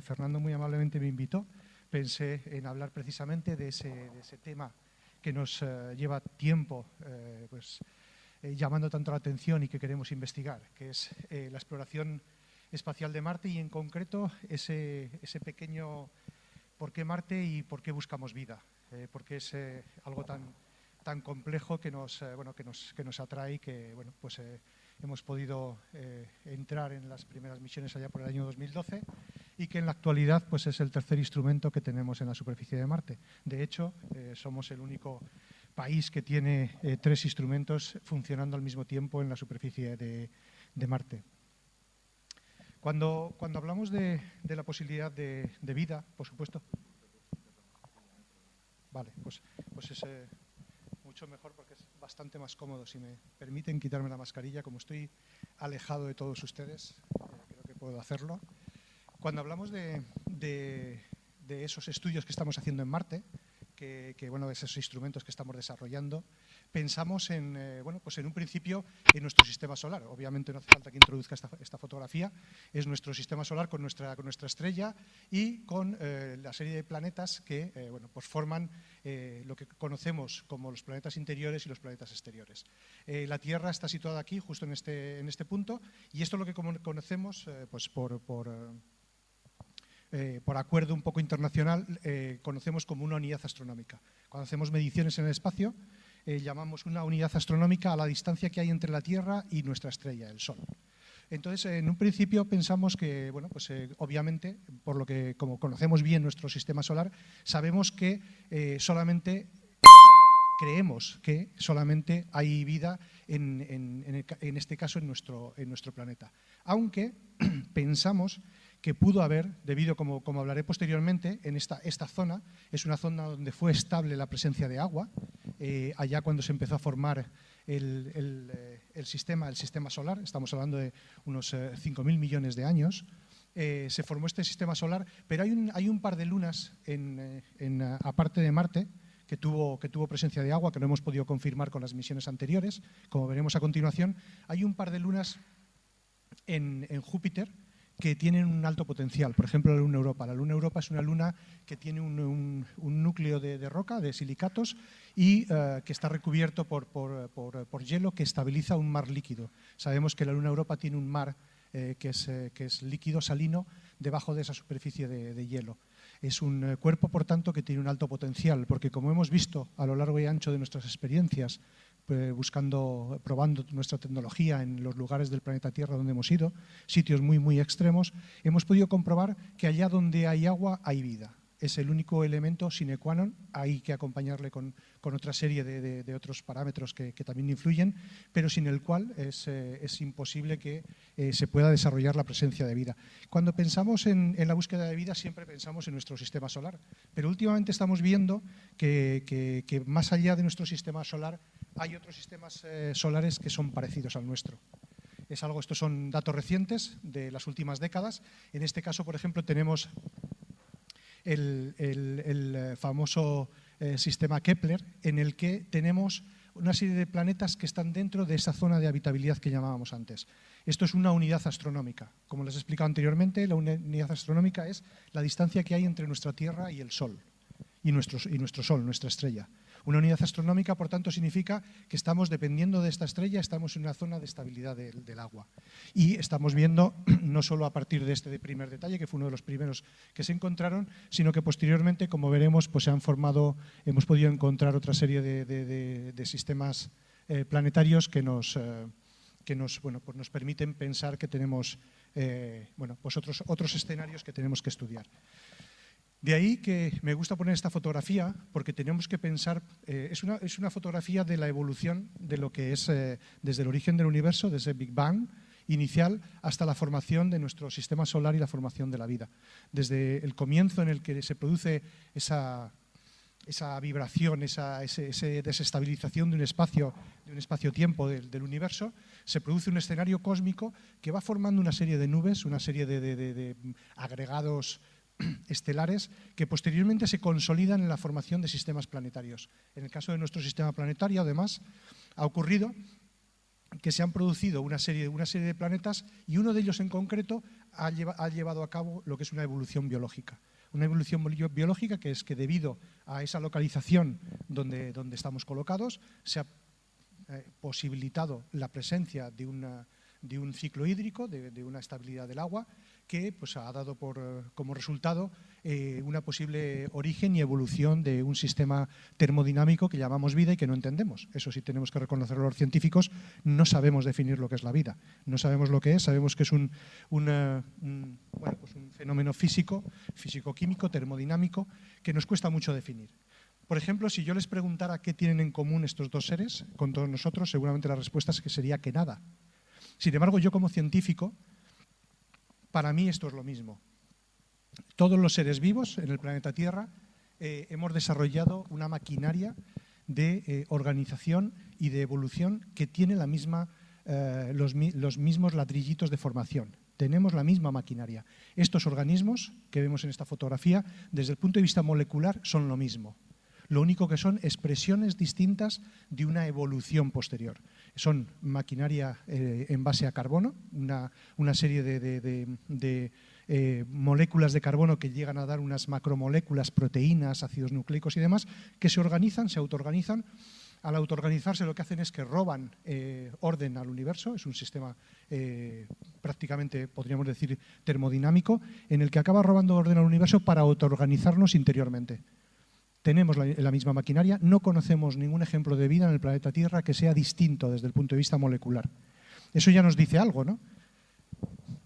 Fernando muy amablemente me invitó, pensé en hablar precisamente de ese tema que nos lleva tiempo llamando tanto la atención y que queremos investigar, que es la exploración espacial de Marte y en concreto ese pequeño por qué Marte y por qué buscamos vida, porque es algo tan complejo que nos atrae y que hemos podido entrar en las primeras misiones allá por el año 2012 y que en la actualidad pues, es el tercer instrumento que tenemos en la superficie de Marte. De hecho, somos el único país que tiene 3 instrumentos funcionando al mismo tiempo en la superficie de Marte. Cuando hablamos de la posibilidad de vida, por supuesto. Vale, pues es mucho mejor porque es bastante más cómodo. Si me permiten quitarme la mascarilla, como estoy alejado de todos ustedes, creo que puedo hacerlo. Cuando hablamos de esos estudios que estamos haciendo en Marte, esos instrumentos que estamos desarrollando, pensamos en un principio en nuestro sistema solar. Obviamente no hace falta que introduzca esta fotografía. Es nuestro sistema solar con nuestra estrella y con la serie de planetas que forman lo que conocemos como los planetas interiores y los planetas exteriores. La Tierra está situada aquí, justo en este punto, y esto es lo que conocemos por acuerdo un poco internacional, conocemos como una unidad astronómica. Cuando hacemos mediciones en el espacio, llamamos una unidad astronómica a la distancia que hay entre la Tierra y nuestra estrella, el Sol. Entonces, en un principio pensamos que, obviamente, por lo que como conocemos bien nuestro sistema solar, sabemos que creemos que solamente hay vida en este caso en nuestro planeta. Aunque pensamos que pudo haber, debido, como hablaré posteriormente, en esta zona, es una zona donde fue estable la presencia de agua, allá cuando se empezó a formar el sistema solar, estamos hablando de unos 5.000 millones de años, se formó este sistema solar, pero hay un par de lunas aparte de Marte, que tuvo presencia de agua, que no hemos podido confirmar con las misiones anteriores, como veremos a continuación. Hay un par de lunas en Júpiter que tienen un alto potencial, por ejemplo la Luna Europa. La Luna Europa es una luna que tiene un núcleo de roca, de silicatos, y que está recubierto por hielo que estabiliza un mar líquido. Sabemos que la Luna Europa tiene un mar que es líquido, salino, debajo de esa superficie de hielo. Es un cuerpo, por tanto, que tiene un alto potencial, porque como hemos visto a lo largo y ancho de nuestras experiencias, probando nuestra tecnología en los lugares del planeta Tierra donde hemos ido, sitios muy, muy extremos, hemos podido comprobar que allá donde hay agua hay vida. Es el único elemento sine qua non, hay que acompañarle con otra serie de otros parámetros que también influyen, pero sin el cual es imposible que se pueda desarrollar la presencia de vida. Cuando pensamos en la búsqueda de vida siempre pensamos en nuestro sistema solar, pero últimamente estamos viendo que más allá de nuestro sistema solar hay otros sistemas solares que son parecidos al nuestro. Estos son datos recientes de las últimas décadas. En este caso, por ejemplo, tenemos el famoso sistema Kepler, en el que tenemos una serie de planetas que están dentro de esa zona de habitabilidad que llamábamos antes. Esto es una unidad astronómica. Como les he explicado anteriormente, la unidad astronómica es la distancia que hay entre nuestra Tierra y el Sol, y nuestro Sol, nuestra estrella. Una unidad astronómica, por tanto, significa que estamos dependiendo de esta estrella, estamos en una zona de estabilidad del agua. Y estamos viendo, no solo a partir de este primer detalle, que fue uno de los primeros que se encontraron, sino que posteriormente, como veremos, pues hemos podido encontrar otra serie de sistemas planetarios que nos permiten pensar que tenemos otros escenarios que tenemos que estudiar. De ahí que me gusta poner esta fotografía, porque tenemos que pensar, es una fotografía de la evolución de lo que es desde el origen del universo, desde el Big Bang inicial hasta la formación de nuestro sistema solar y la formación de la vida. Desde el comienzo en el que se produce esa vibración, esa desestabilización de un espacio-tiempo del universo, se produce un escenario cósmico que va formando una serie de nubes, una serie de agregados estelares que posteriormente se consolidan en la formación de sistemas planetarios. En el caso de nuestro sistema planetario, además, ha ocurrido que se han producido una serie de planetas y uno de ellos en concreto ha llevado a cabo lo que es una evolución biológica. Una evolución biológica que es que debido a esa localización donde estamos colocados se ha posibilitado la presencia de un ciclo hídrico, de una estabilidad del agua, que pues, ha dado como resultado una posible origen y evolución de un sistema termodinámico que llamamos vida y que no entendemos. Eso sí tenemos que reconocerlo los científicos, no sabemos definir lo que es la vida, no sabemos lo que es, sabemos que es un fenómeno físico-químico, termodinámico, que nos cuesta mucho definir. Por ejemplo, si yo les preguntara qué tienen en común estos dos seres con todos nosotros, seguramente la respuesta es que sería que nada. Sin embargo, yo como científico, para mí esto es lo mismo. Todos los seres vivos en el planeta Tierra hemos desarrollado una maquinaria de organización y de evolución que tiene los mismos ladrillitos de formación. Tenemos la misma maquinaria. Estos organismos que vemos en esta fotografía, desde el punto de vista molecular, son lo mismo. Lo único que son expresiones distintas de una evolución posterior. Son maquinaria en base a carbono, una serie de moléculas de carbono que llegan a dar unas macromoléculas, proteínas, ácidos nucleicos y demás, que se organizan, se autoorganizan. Al autoorganizarse lo que hacen es que roban orden al universo, es un sistema prácticamente, podríamos decir, termodinámico, en el que acaba robando orden al universo para autoorganizarnos interiormente. Tenemos la misma maquinaria, no conocemos ningún ejemplo de vida en el planeta Tierra que sea distinto desde el punto de vista molecular. Eso ya nos dice algo, ¿no?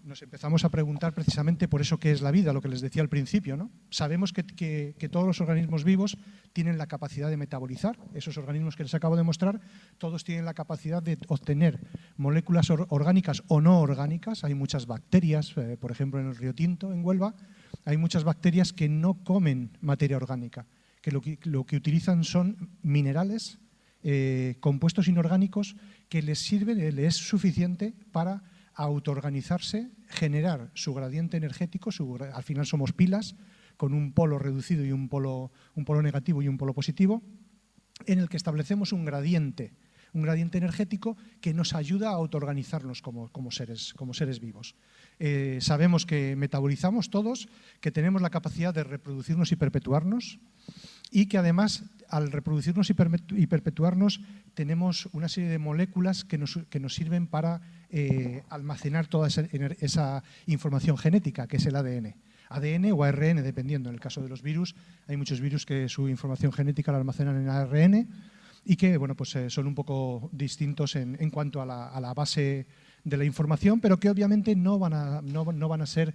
Nos empezamos a preguntar precisamente por eso qué es la vida, lo que les decía al principio, ¿no? Sabemos que todos los organismos vivos tienen la capacidad de metabolizar. Esos organismos que les acabo de mostrar, todos tienen la capacidad de obtener moléculas orgánicas o no orgánicas. Hay muchas bacterias, por ejemplo en el río Tinto, en Huelva, hay muchas bacterias que no comen materia orgánica, que lo que utilizan son minerales, compuestos inorgánicos que les sirven, les es suficiente para autoorganizarse, generar su gradiente energético, al final somos pilas con un polo reducido y un polo negativo y un polo positivo, en el que establecemos un gradiente energético que nos ayuda a autoorganizarnos como seres vivos. Sabemos que metabolizamos todos, que tenemos la capacidad de reproducirnos y perpetuarnos, y que además al reproducirnos y perpetuarnos tenemos una serie de moléculas que nos sirven para almacenar toda esa información genética, que es el ADN. ADN o ARN, dependiendo. En el caso de los virus, hay muchos virus que su información genética la almacenan en ARN y que bueno, pues, son un poco distintos en cuanto a la base de la información, pero que obviamente no van a ser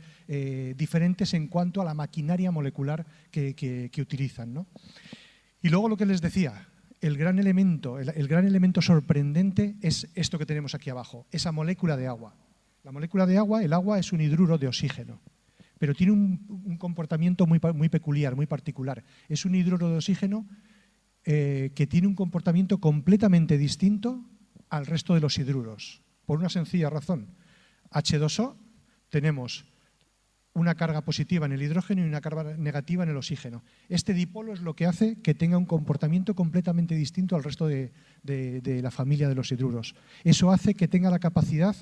diferentes en cuanto a la maquinaria molecular que utilizan, ¿no? Y luego lo que les decía, el gran elemento sorprendente es esto que tenemos aquí abajo, esa molécula de agua. La molécula de agua, el agua es un hidruro de oxígeno, pero tiene un comportamiento muy peculiar, muy particular. Es un hidruro de oxígeno que tiene un comportamiento completamente distinto al resto de los hidruros. Por una sencilla razón, H2O tenemos una carga positiva en el hidrógeno y una carga negativa en el oxígeno. Este dipolo es lo que hace que tenga un comportamiento completamente distinto al resto de la familia de los hidruros. Eso hace que tenga la capacidad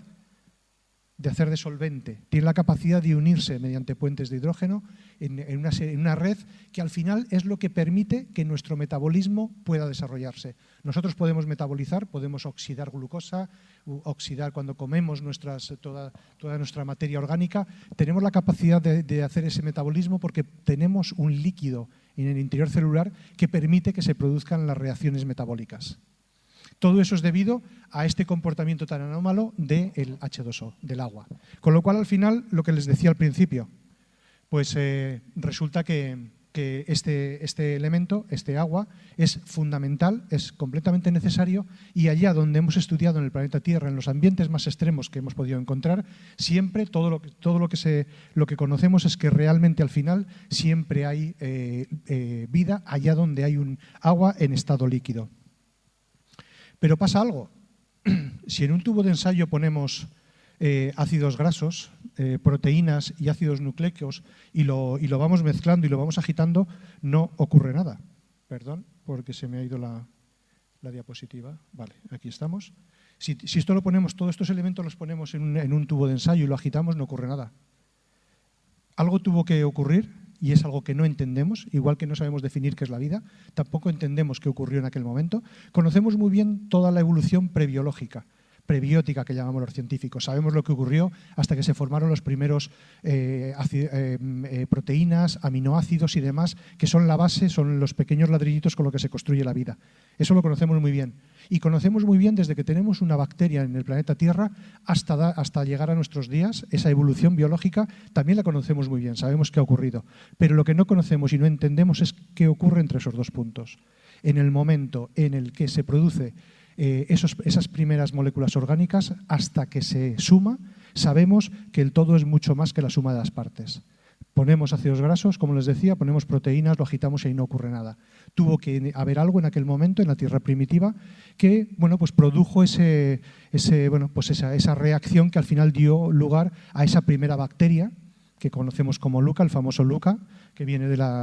de hacer de solvente, tiene la capacidad de unirse mediante puentes de hidrógeno en una red que al final es lo que permite que nuestro metabolismo pueda desarrollarse. Nosotros podemos metabolizar, podemos oxidar glucosa, oxidar cuando comemos toda nuestra materia orgánica. Tenemos la capacidad de hacer ese metabolismo porque tenemos un líquido en el interior celular que permite que se produzcan las reacciones metabólicas. Todo eso es debido a este comportamiento tan anómalo del H2O, del agua. Con lo cual, al final, lo que les decía al principio, pues resulta que este elemento, este agua, es fundamental, es completamente necesario y allá donde hemos estudiado en el planeta Tierra, en los ambientes más extremos que hemos podido encontrar, siempre todo lo que conocemos es que realmente al final siempre hay vida allá donde hay un agua en estado líquido. Pero pasa algo. Si en un tubo de ensayo ponemos ácidos grasos, proteínas y ácidos nucleicos y lo vamos mezclando y lo vamos agitando, no ocurre nada. Perdón, porque se me ha ido la diapositiva. Vale, aquí estamos. Si esto lo ponemos, todos estos elementos los ponemos en un tubo de ensayo y lo agitamos, no ocurre nada. Algo tuvo que ocurrir y es algo que no entendemos, igual que no sabemos definir qué es la vida, tampoco entendemos qué ocurrió en aquel momento. Conocemos muy bien toda la evolución prebiológica, prebiótica que llamamos los científicos. Sabemos lo que ocurrió hasta que se formaron los primeros proteínas, aminoácidos y demás, que son la base, son los pequeños ladrillitos con los que se construye la vida. Eso lo conocemos muy bien. Y conocemos muy bien desde que tenemos una bacteria en el planeta Tierra hasta llegar a nuestros días. Esa evolución biológica también la conocemos muy bien, sabemos qué ha ocurrido. Pero lo que no conocemos y no entendemos es qué ocurre entre esos dos puntos. En el momento en el que se produce esas primeras moléculas orgánicas, hasta que se suma, sabemos que el todo es mucho más que la suma de las partes. Ponemos ácidos grasos, como les decía, ponemos proteínas, lo agitamos y ahí no ocurre nada. Tuvo que haber algo en aquel momento, en la Tierra primitiva, que pues produjo esa reacción que al final dio lugar a esa primera bacteria, que conocemos como LUCA, el famoso LUCA, que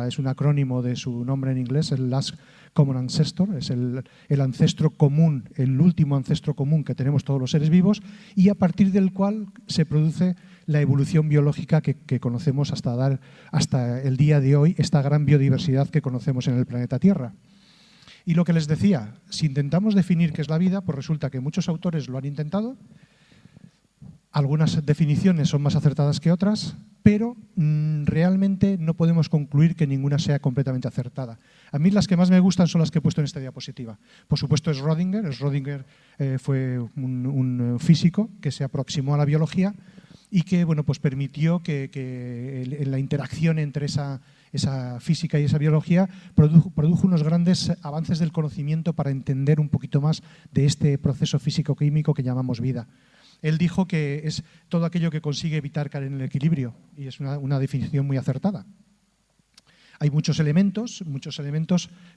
es un acrónimo de su nombre en inglés, el Last Common Ancestor, es el ancestro común, el último ancestro común que tenemos todos los seres vivos, y a partir del cual se produce la evolución biológica que conocemos hasta el día de hoy, esta gran biodiversidad que conocemos en el planeta Tierra. Y lo que les decía, si intentamos definir qué es la vida, pues resulta que muchos autores lo han intentado, algunas definiciones son más acertadas que otras, pero realmente no podemos concluir que ninguna sea completamente acertada. A mí las que más me gustan son las que he puesto en esta diapositiva. Por supuesto es Schrödinger. Schrödinger fue un físico que se aproximó a la biología y que pues permitió que la interacción entre esa física y esa biología produjo unos grandes avances del conocimiento para entender un poquito más de este proceso físico-químico que llamamos vida. Él dijo que es todo aquello que consigue evitar caer en el equilibrio, y es una definición muy acertada. Hay muchos elementos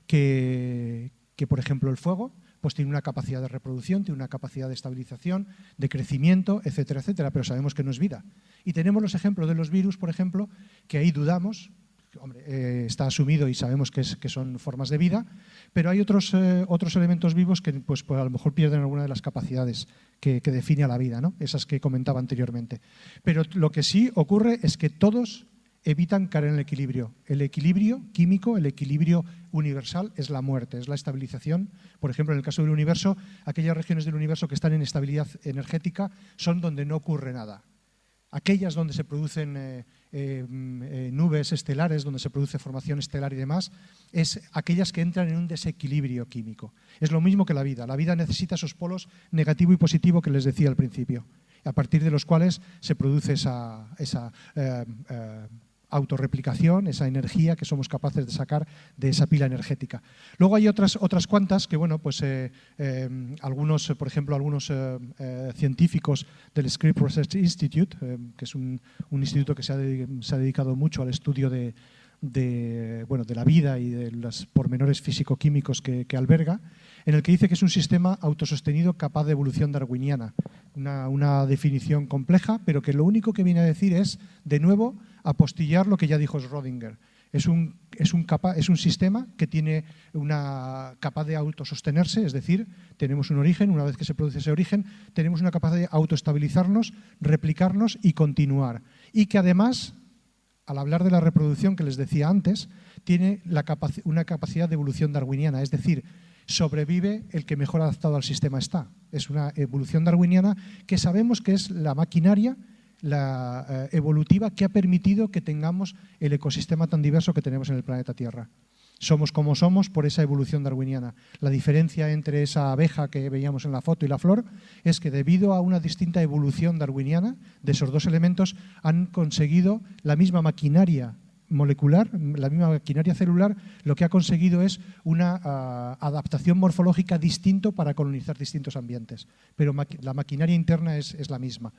que, por ejemplo, el fuego, pues tiene una capacidad de reproducción, tiene una capacidad de estabilización, de crecimiento, etcétera, etcétera, pero sabemos que no es vida. Y tenemos los ejemplos de los virus, por ejemplo, que ahí dudamos. Hombre, está asumido y sabemos que son formas de vida, pero hay otros elementos vivos que pues a lo mejor pierden alguna de las capacidades que define a la vida, ¿no? Esas que comentaba anteriormente. Pero lo que sí ocurre es que todos evitan caer en el equilibrio. El equilibrio químico, el equilibrio universal es la muerte, es la estabilización. Por ejemplo, en el caso del universo, aquellas regiones del universo que están en estabilidad energética son donde no ocurre nada. Aquellas donde se producen nubes estelares, donde se produce formación estelar y demás, es aquellas que entran en un desequilibrio químico. Es lo mismo que la vida. La vida necesita esos polos negativo y positivo que les decía al principio, a partir de los cuales se produce esa autorreplicación, esa energía que somos capaces de sacar de esa pila energética. Luego hay otras cuantas que, por ejemplo, algunos científicos del Scripps Research Institute, que es un instituto que se ha dedicado mucho al estudio de la vida y de los pormenores físico-químicos que alberga, en el que dice que es un sistema autosostenido capaz de evolución darwiniana. Una definición compleja, pero que lo único que viene a decir es, de nuevo, apostillar lo que ya dijo Schrödinger. Es un sistema que tiene capaz de autosostenerse, es decir, tenemos un origen, una vez que se produce ese origen, tenemos una capacidad de autoestabilizarnos, replicarnos y continuar. Y que además, al hablar de la reproducción que les decía antes, tiene una capacidad de evolución darwiniana, es decir, sobrevive el que mejor adaptado al sistema está. Es una evolución darwiniana que sabemos que es la maquinaria evolutiva que ha permitido que tengamos el ecosistema tan diverso que tenemos en el planeta Tierra. Somos como somos por esa evolución darwiniana. La diferencia entre esa abeja que veíamos en la foto y la flor es que debido a una distinta evolución darwiniana de esos dos elementos han conseguido la misma maquinaria molecular, la misma maquinaria celular, lo que ha conseguido es una adaptación morfológica distinta para colonizar distintos ambientes. Pero la maquinaria interna es la misma.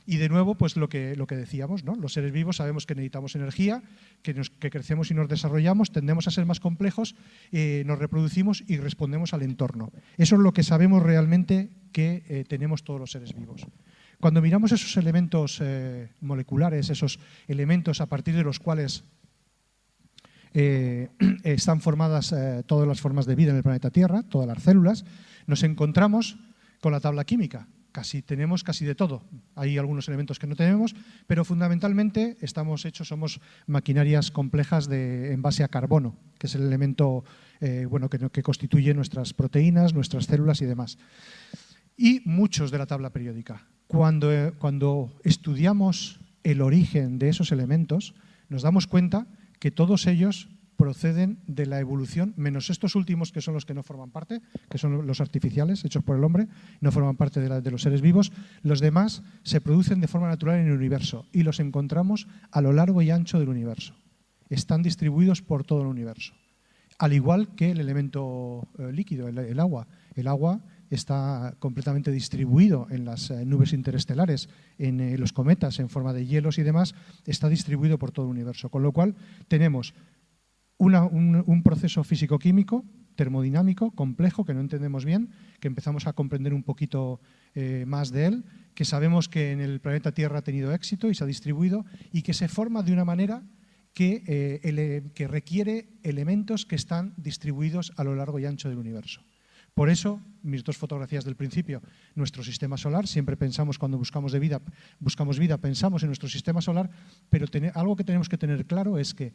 Y de nuevo, pues lo que decíamos, ¿no? Los seres vivos sabemos que necesitamos energía, que crecemos y nos desarrollamos, tendemos a ser más complejos, nos reproducimos y respondemos al entorno. Eso es lo que sabemos realmente que tenemos todos los seres vivos. Cuando miramos esos elementos moleculares, esos elementos a partir de los cuales están formadas todas las formas de vida en el planeta Tierra, todas las células, nos encontramos con la tabla química. Tenemos casi de todo. Hay algunos elementos que no tenemos, pero fundamentalmente somos maquinarias complejas en base a carbono, que es el elemento que constituye nuestras proteínas, nuestras células y demás. Y muchos de la tabla periódica. Cuando estudiamos el origen de esos elementos, nos damos cuenta que todos ellos proceden de la evolución, menos estos últimos que son los que no forman parte, que son los artificiales, hechos por el hombre, no forman parte de los seres vivos. Los demás se producen de forma natural en el universo y los encontramos a lo largo y ancho del universo. Están distribuidos por todo el universo. Al igual que el elemento líquido, el agua. El agua está completamente distribuido en las nubes interestelares, en los cometas, en forma de hielos y demás, está distribuido por todo el universo. Con lo cual tenemos un proceso físico-químico, termodinámico, complejo, que no entendemos bien, que empezamos a comprender un poquito más de él, que sabemos que en el planeta Tierra ha tenido éxito y se ha distribuido y que se forma de una manera que requiere elementos que están distribuidos a lo largo y ancho del universo. Por eso, mis dos fotografías del principio, nuestro sistema solar, siempre pensamos cuando buscamos vida, pensamos en nuestro sistema solar, pero algo que tenemos que tener claro es que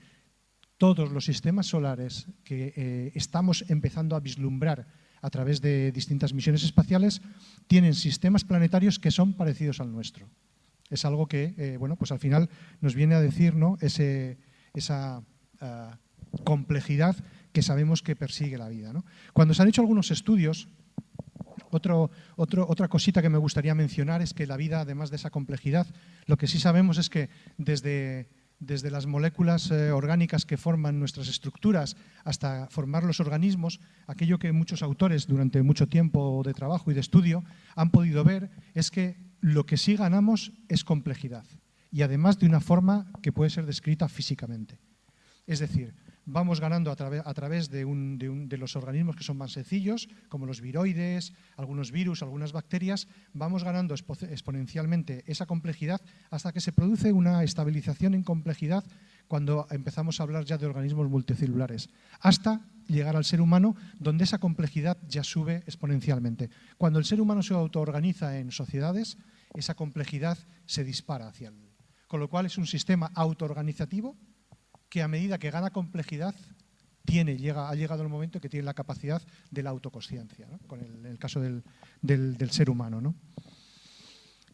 todos los sistemas solares que estamos empezando a vislumbrar a través de distintas misiones espaciales tienen sistemas planetarios que son parecidos al nuestro. Es algo que, pues al final nos viene a decir, ¿no?, esa complejidad que sabemos que persigue la vida, ¿no? Cuando se han hecho algunos estudios, otra cosita que me gustaría mencionar es que la vida, además de esa complejidad, lo que sí sabemos es que desde las moléculas orgánicas que forman nuestras estructuras hasta formar los organismos, aquello que muchos autores durante mucho tiempo de trabajo y de estudio han podido ver es que lo que sí ganamos es complejidad y además de una forma que puede ser descrita físicamente. Es decir, vamos ganando a través de los organismos que son más sencillos, como los viroides, algunos virus, algunas bacterias, vamos ganando exponencialmente esa complejidad hasta que se produce una estabilización en complejidad cuando empezamos a hablar ya de organismos multicelulares, hasta llegar al ser humano, donde esa complejidad ya sube exponencialmente. Cuando el ser humano se autoorganiza en sociedades, esa complejidad se dispara hacia él. Con lo cual es un sistema autoorganizativo que a medida que gana complejidad ha llegado el momento que tiene la capacidad de la autoconsciencia, ¿no?, con el caso del ser humano, ¿no?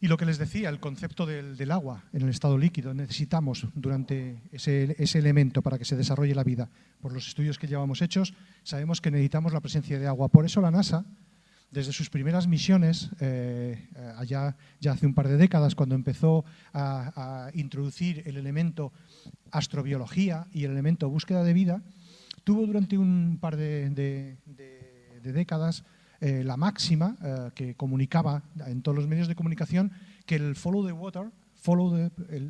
Y lo que les decía, el concepto del agua en el estado líquido, necesitamos durante ese elemento para que se desarrolle la vida. Por los estudios que llevamos hechos, sabemos que necesitamos la presencia de agua. Por eso la NASA, desde sus primeras misiones, ya hace un par de décadas, cuando empezó a introducir el elemento astrobiología y el elemento búsqueda de vida, tuvo durante un par de décadas la máxima que comunicaba en todos los medios de comunicación que el follow the water,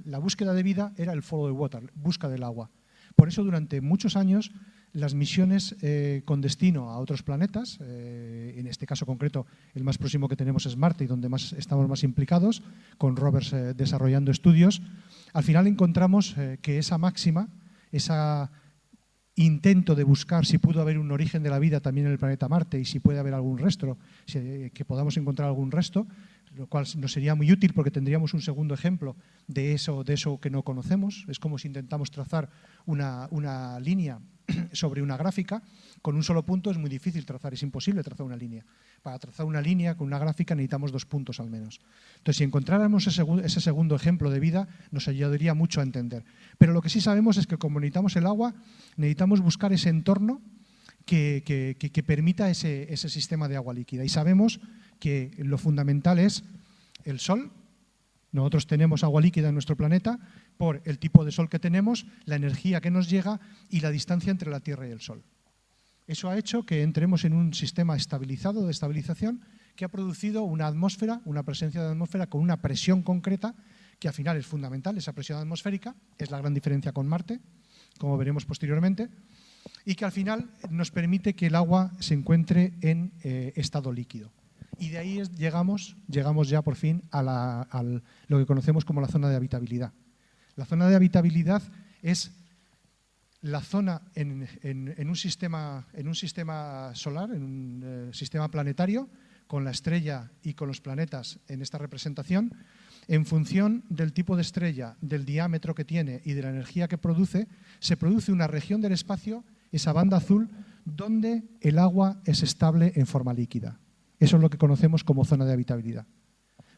la búsqueda de vida era el follow the water, busca del agua. Por eso durante muchos años las misiones con destino a otros planetas, en este caso concreto el más próximo que tenemos es Marte y donde estamos más implicados, con rovers desarrollando estudios, al final encontramos que esa máxima, ese intento de buscar si pudo haber un origen de la vida también en el planeta Marte y si puede haber algún resto, que podamos encontrar algún resto, lo cual nos sería muy útil porque tendríamos un segundo ejemplo de eso que no conocemos. Es como si intentamos trazar una línea sobre una gráfica. Con un solo punto es muy difícil trazar, es imposible trazar una línea. Para trazar una línea con una gráfica necesitamos 2 puntos al menos. Entonces, si encontráramos ese segundo ejemplo de vida, nos ayudaría mucho a entender. Pero lo que sí sabemos es que como necesitamos el agua, necesitamos buscar ese entorno que permita ese sistema de agua líquida. Y sabemos que lo fundamental es el sol. Nosotros tenemos agua líquida en nuestro planeta por el tipo de sol que tenemos, la energía que nos llega y la distancia entre la Tierra y el Sol. Eso ha hecho que entremos en un sistema estabilizado de estabilización que ha producido una atmósfera, una presencia de atmósfera con una presión concreta que al final es fundamental, esa presión atmosférica, es la gran diferencia con Marte, como veremos posteriormente, y que al final nos permite que el agua se encuentre en estado líquido. Y de ahí llegamos ya por fin a lo que conocemos como la zona de habitabilidad. La zona de habitabilidad es la zona en un sistema solar, en un sistema planetario, con la estrella y con los planetas en esta representación, en función del tipo de estrella, del diámetro que tiene y de la energía que produce, se produce una región del espacio, esa banda azul, donde el agua es estable en forma líquida. Eso es lo que conocemos como zona de habitabilidad.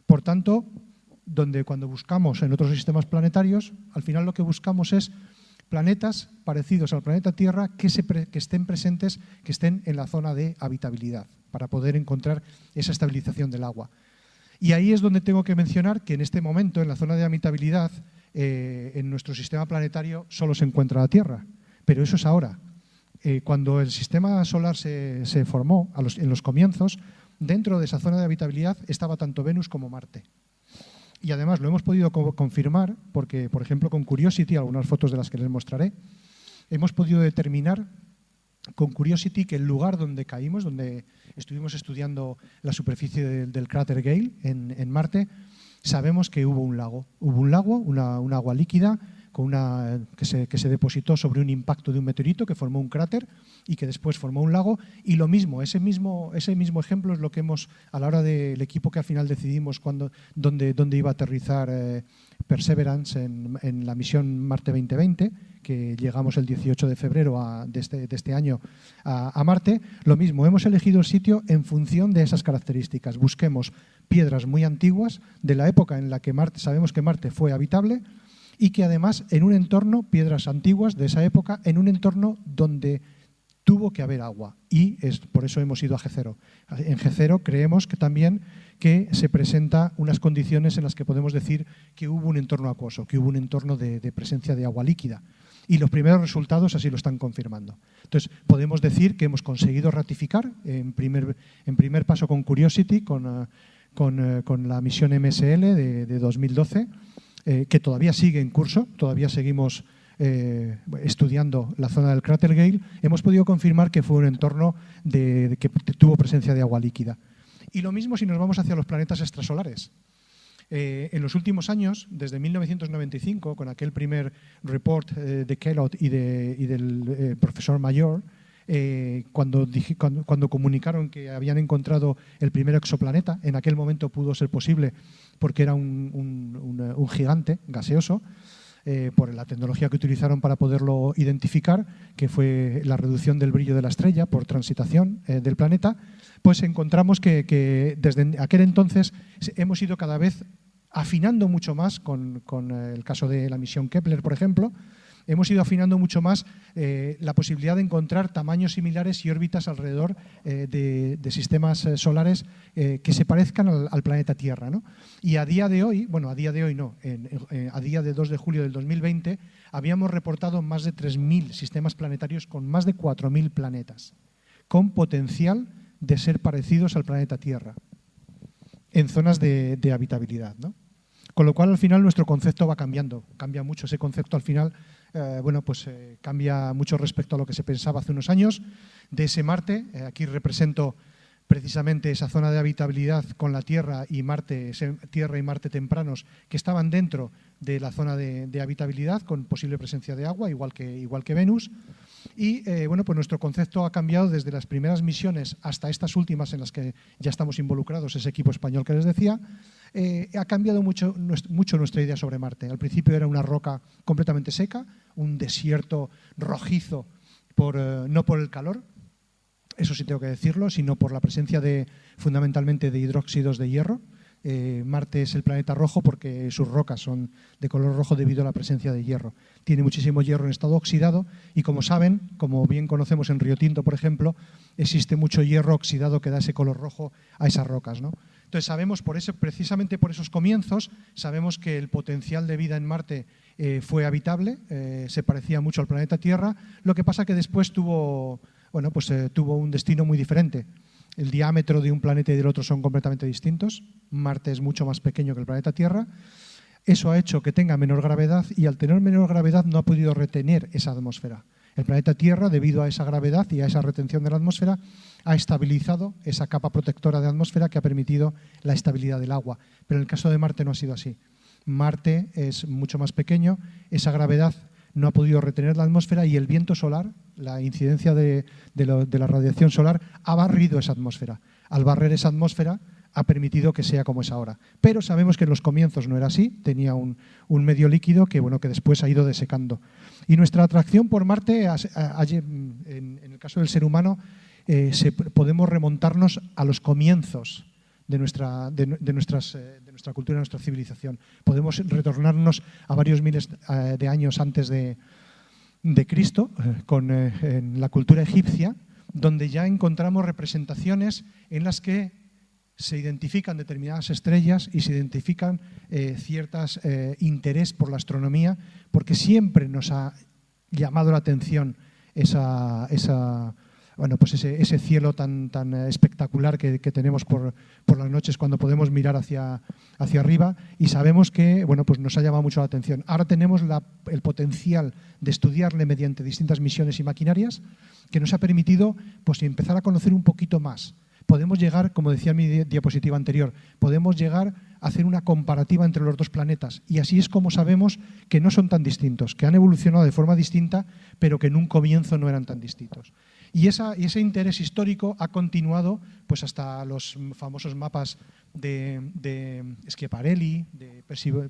Por tanto, cuando buscamos en otros sistemas planetarios, al final lo que buscamos es planetas parecidos al planeta Tierra que estén presentes, que estén en la zona de habitabilidad, para poder encontrar esa estabilización del agua. Y ahí es donde tengo que mencionar que en este momento, en la zona de habitabilidad, en nuestro sistema planetario solo se encuentra la Tierra. Pero eso es ahora. Cuando el sistema solar se formó, en los comienzos, dentro de esa zona de habitabilidad estaba tanto Venus como Marte. Y además lo hemos podido confirmar porque, por ejemplo, con Curiosity, algunas fotos de las que les mostraré, hemos podido determinar con Curiosity que el lugar donde caímos, donde estuvimos estudiando la superficie del cráter Gale en Marte, sabemos que hubo un lago. Hubo un lago, un agua líquida que se depositó sobre un impacto de un meteorito que formó un cráter y que después formó un lago. Y lo mismo, ese mismo ejemplo es lo que hemos, a la hora del equipo que al final decidimos dónde iba a aterrizar Perseverance en la misión Marte 2020, que llegamos el 18 de febrero de este año a Marte. Lo mismo, hemos elegido el sitio en función de esas características. Busquemos piedras muy antiguas de la época en la que sabemos que Marte fue habitable, y que además en un entorno, piedras antiguas de esa época, en un entorno donde tuvo que haber agua. Y por eso hemos ido a G0. En G0 creemos que también que se presentan unas condiciones en las que podemos decir que hubo un entorno acuoso, que hubo un entorno de presencia de agua líquida. Y los primeros resultados así lo están confirmando. Entonces, podemos decir que hemos conseguido ratificar en primer paso con Curiosity, con la misión MSL de 2012, que todavía sigue en curso, todavía seguimos estudiando la zona del cráter Gale, hemos podido confirmar que fue un entorno que tuvo presencia de agua líquida. Y lo mismo si nos vamos hacia los planetas extrasolares. En los últimos años, desde 1995, con aquel primer report de Kellogg y del profesor Mayor, cuando comunicaron que habían encontrado el primer exoplaneta, en aquel momento pudo ser posible porque era un gigante gaseoso, por la tecnología que utilizaron para poderlo identificar, que fue la reducción del brillo de la estrella por transitación del planeta, pues encontramos que desde aquel entonces hemos ido cada vez afinando mucho más, con el caso de la misión Kepler, por ejemplo, hemos ido afinando mucho más la posibilidad de encontrar tamaños similares y órbitas alrededor de sistemas solares que se parezcan al planeta Tierra, ¿no? Y a día de hoy, bueno, a día de hoy no, a día de 2 de julio del 2020, habíamos reportado más de 3.000 sistemas planetarios con más de 4.000 planetas, con potencial de ser parecidos al planeta Tierra, en zonas de habitabilidad, ¿no? Con lo cual, al final, nuestro concepto va cambiando. Cambia mucho ese concepto, al final, cambia mucho respecto a lo que se pensaba hace unos años. De ese Marte, aquí represento precisamente esa zona de habitabilidad con la Tierra y Marte tempranos que estaban dentro de la zona de habitabilidad con posible presencia de agua, igual que Venus. Y pues nuestro concepto ha cambiado desde las primeras misiones hasta estas últimas en las que ya estamos involucrados, ese equipo español que les decía. Ha cambiado mucho nuestra idea sobre Marte. Al principio era una roca completamente seca, un desierto rojizo, no por el calor, eso sí tengo que decirlo, sino por la presencia fundamentalmente de hidróxidos de hierro. Marte es el planeta rojo porque sus rocas son de color rojo debido a la presencia de hierro. Tiene muchísimo hierro en estado oxidado y, como saben, como bien conocemos en Río Tinto, por ejemplo, existe mucho hierro oxidado que da ese color rojo a esas rocas, ¿no? Entonces sabemos, precisamente por esos comienzos, sabemos que el potencial de vida en Marte fue habitable, se parecía mucho al planeta Tierra, lo que pasa que después tuvo un destino muy diferente. El diámetro de un planeta y del otro son completamente distintos. Marte es mucho más pequeño que el planeta Tierra. Eso ha hecho que tenga menor gravedad y al tener menor gravedad no ha podido retener esa atmósfera. El planeta Tierra, debido a esa gravedad y a esa retención de la atmósfera, ha estabilizado esa capa protectora de atmósfera que ha permitido la estabilidad del agua. Pero en el caso de Marte no ha sido así. Marte es mucho más pequeño, esa gravedad no ha podido retener la atmósfera y el viento solar, la incidencia de la radiación solar, ha barrido esa atmósfera. al barrer esa atmósfera, ha permitido que sea como es ahora. Pero sabemos que en los comienzos no era así, tenía un medio líquido que después ha ido desecando. Y nuestra atracción por Marte, en el caso del ser humano, podemos remontarnos a los comienzos de nuestra cultura, de nuestra civilización. Podemos retornarnos a varios miles de años antes de Cristo, en la cultura egipcia, donde ya encontramos representaciones en las que se identifican determinadas estrellas y se identifican ciertos interés por la astronomía, porque siempre nos ha llamado la atención ese cielo tan espectacular que tenemos por las noches cuando podemos mirar hacia arriba, y sabemos que nos ha llamado mucho la atención. Ahora tenemos el potencial de estudiarle mediante distintas misiones y maquinarias que nos ha permitido empezar a conocer un poquito más. Podemos llegar, como decía en mi diapositiva anterior, podemos llegar a hacer una comparativa entre los dos planetas, y así es como sabemos que no son tan distintos, que han evolucionado de forma distinta, pero que en un comienzo no eran tan distintos. Y ese interés histórico ha continuado hasta los famosos mapas de Schiaparelli, de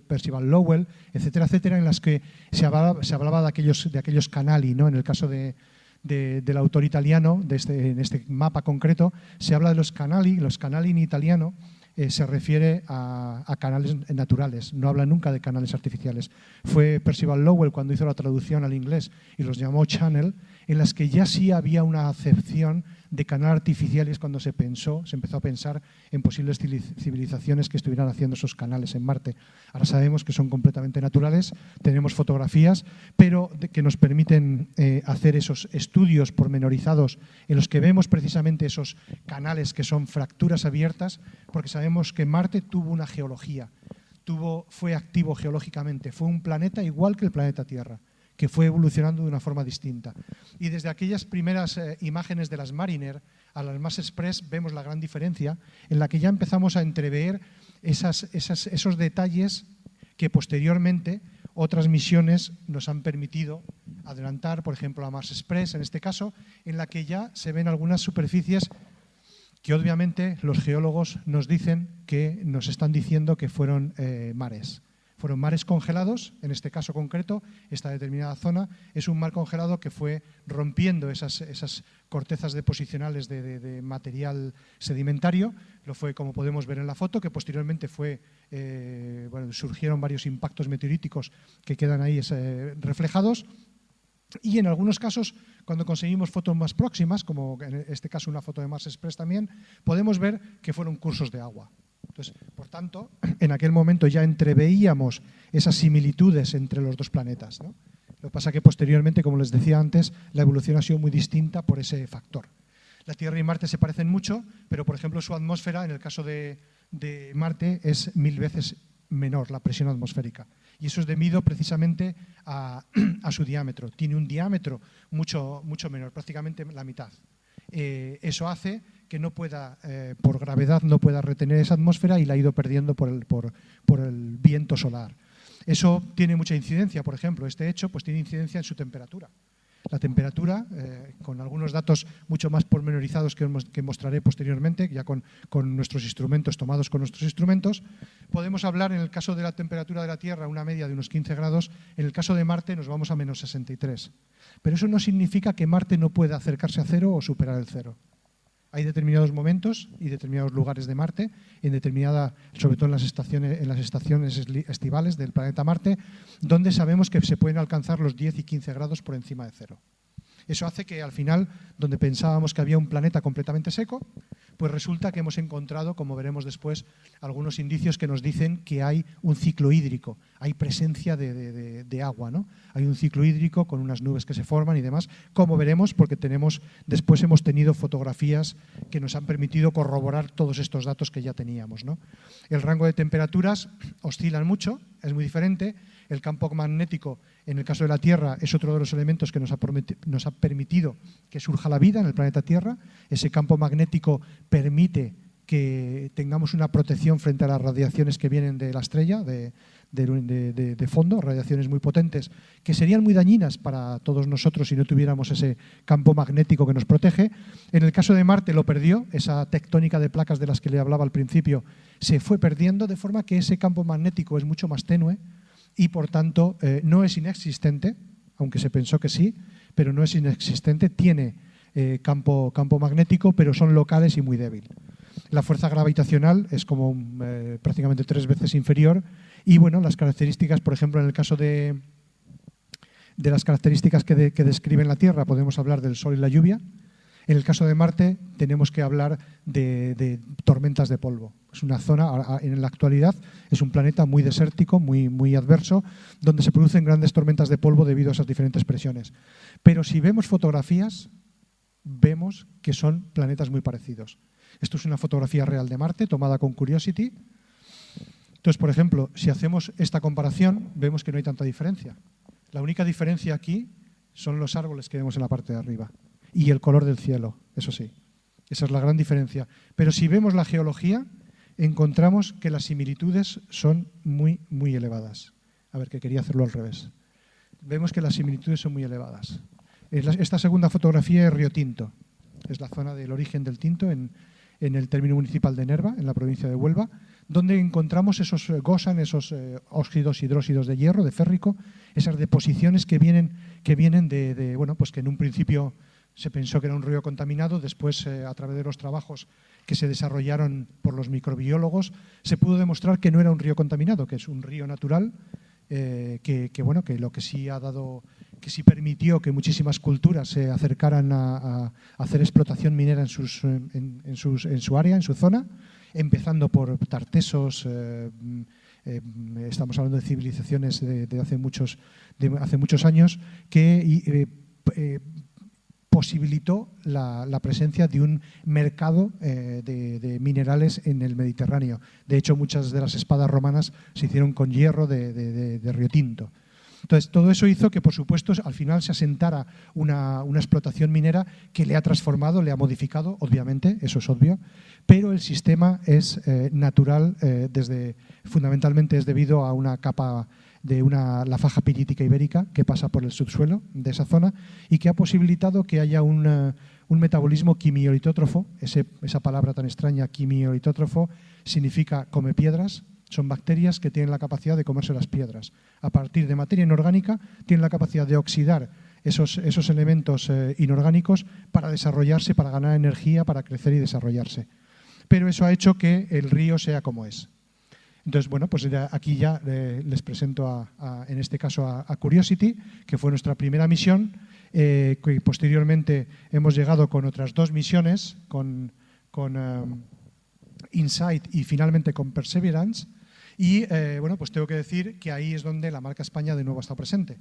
Percival Lowell, etcétera, etcétera, en las que se hablaba de aquellos canali, ¿no? En el caso del autor italiano, en este mapa concreto, se habla de los canali. Los canali en italiano se refiere a canales naturales, no habla nunca de canales artificiales. Fue Percival Lowell cuando hizo la traducción al inglés y los llamó channel, en las que ya sí había una acepción de canal artificial, y es cuando se empezó a pensar en posibles civilizaciones que estuvieran haciendo esos canales en Marte. Ahora sabemos que son completamente naturales, tenemos fotografías, pero que nos permiten hacer esos estudios pormenorizados en los que vemos precisamente esos canales que son fracturas abiertas, porque sabemos que Marte tuvo una geología, fue activo geológicamente, fue un planeta igual que el planeta Tierra, que fue evolucionando de una forma distinta. Y desde aquellas primeras imágenes de las Mariner a las Mars Express vemos la gran diferencia, en la que ya empezamos a entrever esos detalles que posteriormente otras misiones nos han permitido adelantar, por ejemplo la Mars Express en este caso, en la que ya se ven algunas superficies que obviamente los geólogos nos dicen que nos están diciendo que fueron mares. Fueron mares congelados, en este caso concreto, esta determinada zona es un mar congelado que fue rompiendo esas cortezas deposicionales de material sedimentario. Lo fue, como podemos ver en la foto, que posteriormente surgieron varios impactos meteoríticos que quedan ahí reflejados. Y en algunos casos, cuando conseguimos fotos más próximas, como en este caso una foto de Mars Express también, podemos ver que fueron cursos de agua. Entonces, por tanto, en aquel momento ya entreveíamos esas similitudes entre los dos planetas, ¿no? Lo que pasa es que posteriormente, como les decía antes, la evolución ha sido muy distinta por ese factor. La Tierra y Marte se parecen mucho, pero por ejemplo su atmósfera, en el caso de Marte, es 1000 veces menor la presión atmosférica. Y eso es debido precisamente a su diámetro. Tiene un diámetro mucho menor, prácticamente la mitad. Eso hace que no pueda, por gravedad, no pueda retener esa atmósfera y la ha ido perdiendo por el viento solar. Eso tiene mucha incidencia, por ejemplo, este hecho tiene incidencia en su temperatura. La temperatura, con algunos datos mucho más pormenorizados que mostraré posteriormente, ya con nuestros instrumentos, tomados con nuestros instrumentos, podemos hablar en el caso de la temperatura de la Tierra, una media de unos 15 grados, en el caso de Marte nos vamos a menos 63. Pero eso no significa que Marte no pueda acercarse a cero o superar el cero. Hay determinados momentos y determinados lugares de Marte, sobre todo en las estaciones estivales del planeta Marte, donde sabemos que se pueden alcanzar los 10 y 15 grados por encima de cero. Eso hace que al final, donde pensábamos que había un planeta completamente seco, pues resulta que hemos encontrado, como veremos después, algunos indicios que nos dicen que hay un ciclo hídrico, hay presencia de agua, ¿no? Hay un ciclo hídrico con unas nubes que se forman y demás, como veremos, porque después hemos tenido fotografías que nos han permitido corroborar todos estos datos que ya teníamos, ¿no? El rango de temperaturas oscilan mucho, es muy diferente. El campo magnético, en el caso de la Tierra, es otro de los elementos que nos ha permitido que surja la vida en el planeta Tierra. Ese campo magnético permite que tengamos una protección frente a las radiaciones que vienen de la estrella, de fondo, radiaciones muy potentes, que serían muy dañinas para todos nosotros si no tuviéramos ese campo magnético que nos protege. En el caso de Marte lo perdió, esa tectónica de placas de las que le hablaba al principio se fue perdiendo, de forma que ese campo magnético es mucho más tenue y, por tanto, no es inexistente, aunque se pensó que sí, pero no es inexistente, tiene campo magnético, pero son locales y muy débil. La fuerza gravitacional es como prácticamente 3 veces inferior y, bueno, las características, por ejemplo, en el caso de las características que describen la Tierra, podemos hablar del Sol y la lluvia. En el caso de Marte tenemos que hablar de tormentas de polvo. Es una zona, en la actualidad, es un planeta muy desértico, muy adverso, donde se producen grandes tormentas de polvo debido a esas diferentes presiones. Pero si vemos fotografías, vemos que son planetas muy parecidos. Esto es una fotografía real de Marte tomada con Curiosity. Entonces, por ejemplo, si hacemos esta comparación, vemos que no hay tanta diferencia. La única diferencia aquí son los árboles que vemos en la parte de arriba y el color del cielo, eso sí. Esa es la gran diferencia. Pero si vemos la geología, encontramos que las similitudes son muy elevadas. A ver, que quería hacerlo al revés. Vemos que las similitudes son muy elevadas. Esta segunda fotografía es Río Tinto. Es la zona del origen del tinto en el término municipal de Nerva, en la provincia de Huelva, donde encontramos esos gosan, esos óxidos hidróxidos de hierro, de férrico, esas deposiciones que vienen bueno, pues que en un principio se pensó que era un río contaminado, después a través de los trabajos que se desarrollaron por los microbiólogos se pudo demostrar que no era un río contaminado, que es un río natural bueno, que lo que sí ha dado, que sí permitió que muchísimas culturas se acercaran a hacer explotación minera en su área, en su zona, empezando por tartesos. Estamos hablando de civilizaciones de hace muchos años que posibilitó la presencia de un mercado de minerales en el Mediterráneo. De hecho, muchas de las espadas romanas se hicieron con hierro de Río Tinto. Entonces, todo eso hizo que, por supuesto, al final se asentara una explotación minera que le ha transformado, le ha modificado, obviamente, eso es obvio, pero el sistema es natural, fundamentalmente es debido a una capa de la faja pirítica ibérica que pasa por el subsuelo de esa zona y que ha posibilitado que haya un metabolismo quimiolitótrofo. Esa palabra tan extraña, quimiolitótrofo, significa come piedras. Son bacterias que tienen la capacidad de comerse las piedras. A partir de materia inorgánica, tienen la capacidad de oxidar esos elementos inorgánicos para desarrollarse, para ganar energía, para crecer y desarrollarse. Pero eso ha hecho que el río sea como es. Entonces, bueno, pues aquí ya les presento en este caso a Curiosity, que fue nuestra primera misión, que posteriormente hemos llegado con otras 2 misiones, con InSight y finalmente con Perseverance. Y bueno, pues tengo que decir que ahí es donde la marca España de nuevo está presente.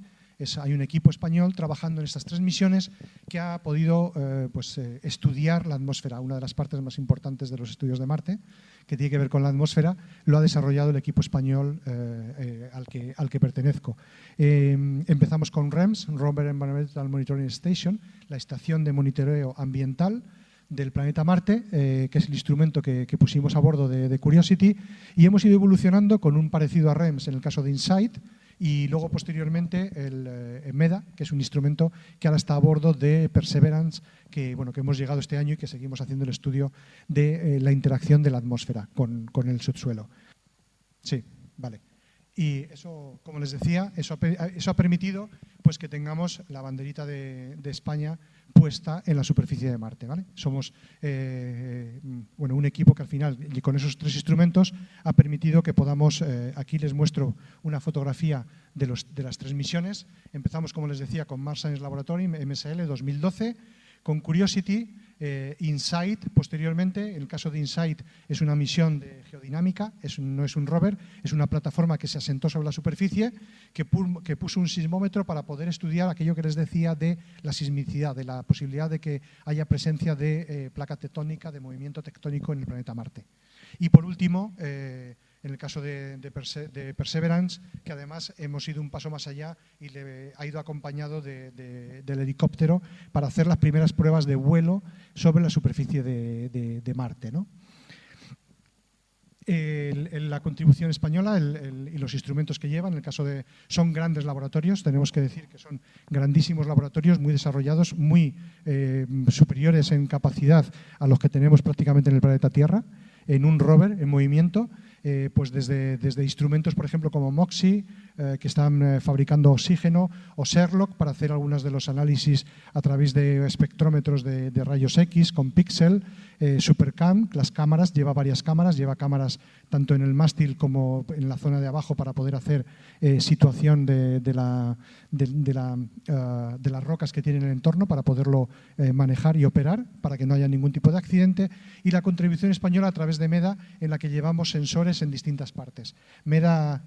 Hay un equipo español trabajando en estas 3 misiones que ha podido estudiar la atmósfera. Una de las partes más importantes de los estudios de Marte, que tiene que ver con la atmósfera, lo ha desarrollado el equipo español al que pertenezco. Empezamos con REMS, Rover Environmental Monitoring Station, la estación de monitoreo ambiental del planeta Marte, que es el instrumento que pusimos a bordo de Curiosity, y hemos ido evolucionando con un parecido a REMS en el caso de InSight, y luego posteriormente el MEDA, que es un instrumento que ahora está a bordo de Perseverance, que hemos llegado este año y que seguimos haciendo el estudio de la interacción de la atmósfera con el subsuelo. Sí, vale. Y eso, como les decía, eso ha permitido pues, que tengamos la banderita de España puesta en la superficie de Marte, ¿vale? Somos un equipo que al final, y con esos 3 instrumentos, ha permitido que podamos, aquí les muestro una fotografía de las 3 misiones. Empezamos, como les decía, con Mars Science Laboratory, MSL, 2012, con Curiosity, InSight posteriormente. En el caso de InSight es una misión de geodinámica, no es un rover, es una plataforma que se asentó sobre la superficie, que puso un sismómetro para poder estudiar aquello que les decía de la sismicidad, de la posibilidad de que haya presencia de placa tectónica, de movimiento tectónico en el planeta Marte. Y por último, en el caso de Perseverance, que además hemos ido un paso más allá y ha ido acompañado del helicóptero para hacer las primeras pruebas de vuelo sobre la superficie de Marte, ¿no? La contribución española y los instrumentos que llevan, en el caso de, son grandes laboratorios, tenemos que decir que son grandísimos laboratorios, muy desarrollados, muy superiores en capacidad a los que tenemos prácticamente en el planeta Tierra, en un rover en movimiento, pues desde instrumentos, por ejemplo, como MOXIE, que están fabricando oxígeno, o SHERLOC para hacer algunos de los análisis a través de espectrómetros de rayos X con Pixel, SuperCam, las cámaras, lleva varias cámaras, lleva cámaras tanto en el mástil como en la zona de abajo para poder hacer situación de las rocas que tiene en el entorno para poderlo manejar y operar para que no haya ningún tipo de accidente, y la contribución española a través de MEDA, en la que llevamos sensores en distintas partes. MEDA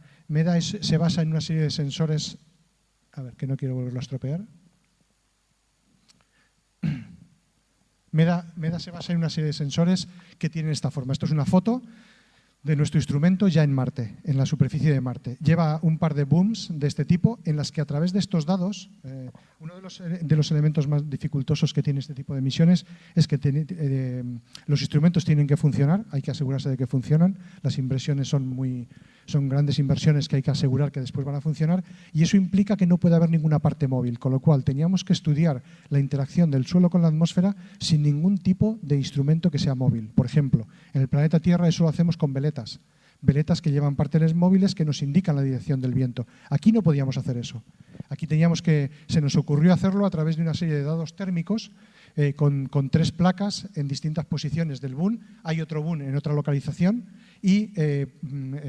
se basa en una serie de sensores, a ver, que no quiero volverlo a estropear. MEDA se basa en una serie de sensores que tienen esta forma. Esto es una foto de nuestro instrumento ya en Marte, en la superficie de Marte. Lleva un par de booms de este tipo en las que a través de estos dados, uno de los elementos más dificultosos que tiene este tipo de misiones es que los instrumentos tienen que funcionar, hay que asegurarse de que funcionan, las inversiones son grandes inversiones que hay que asegurar que después van a funcionar, y eso implica que no puede haber ninguna parte móvil, con lo cual teníamos que estudiar la interacción del suelo con la atmósfera sin ningún tipo de instrumento que sea móvil. Por ejemplo, en el planeta Tierra eso lo hacemos con veletas que llevan parteles móviles que nos indican la dirección del viento. Aquí no podíamos hacer eso. Aquí se nos ocurrió hacerlo a través de una serie de dados térmicos con 3 placas en distintas posiciones del boom. Hay otro boom en otra localización y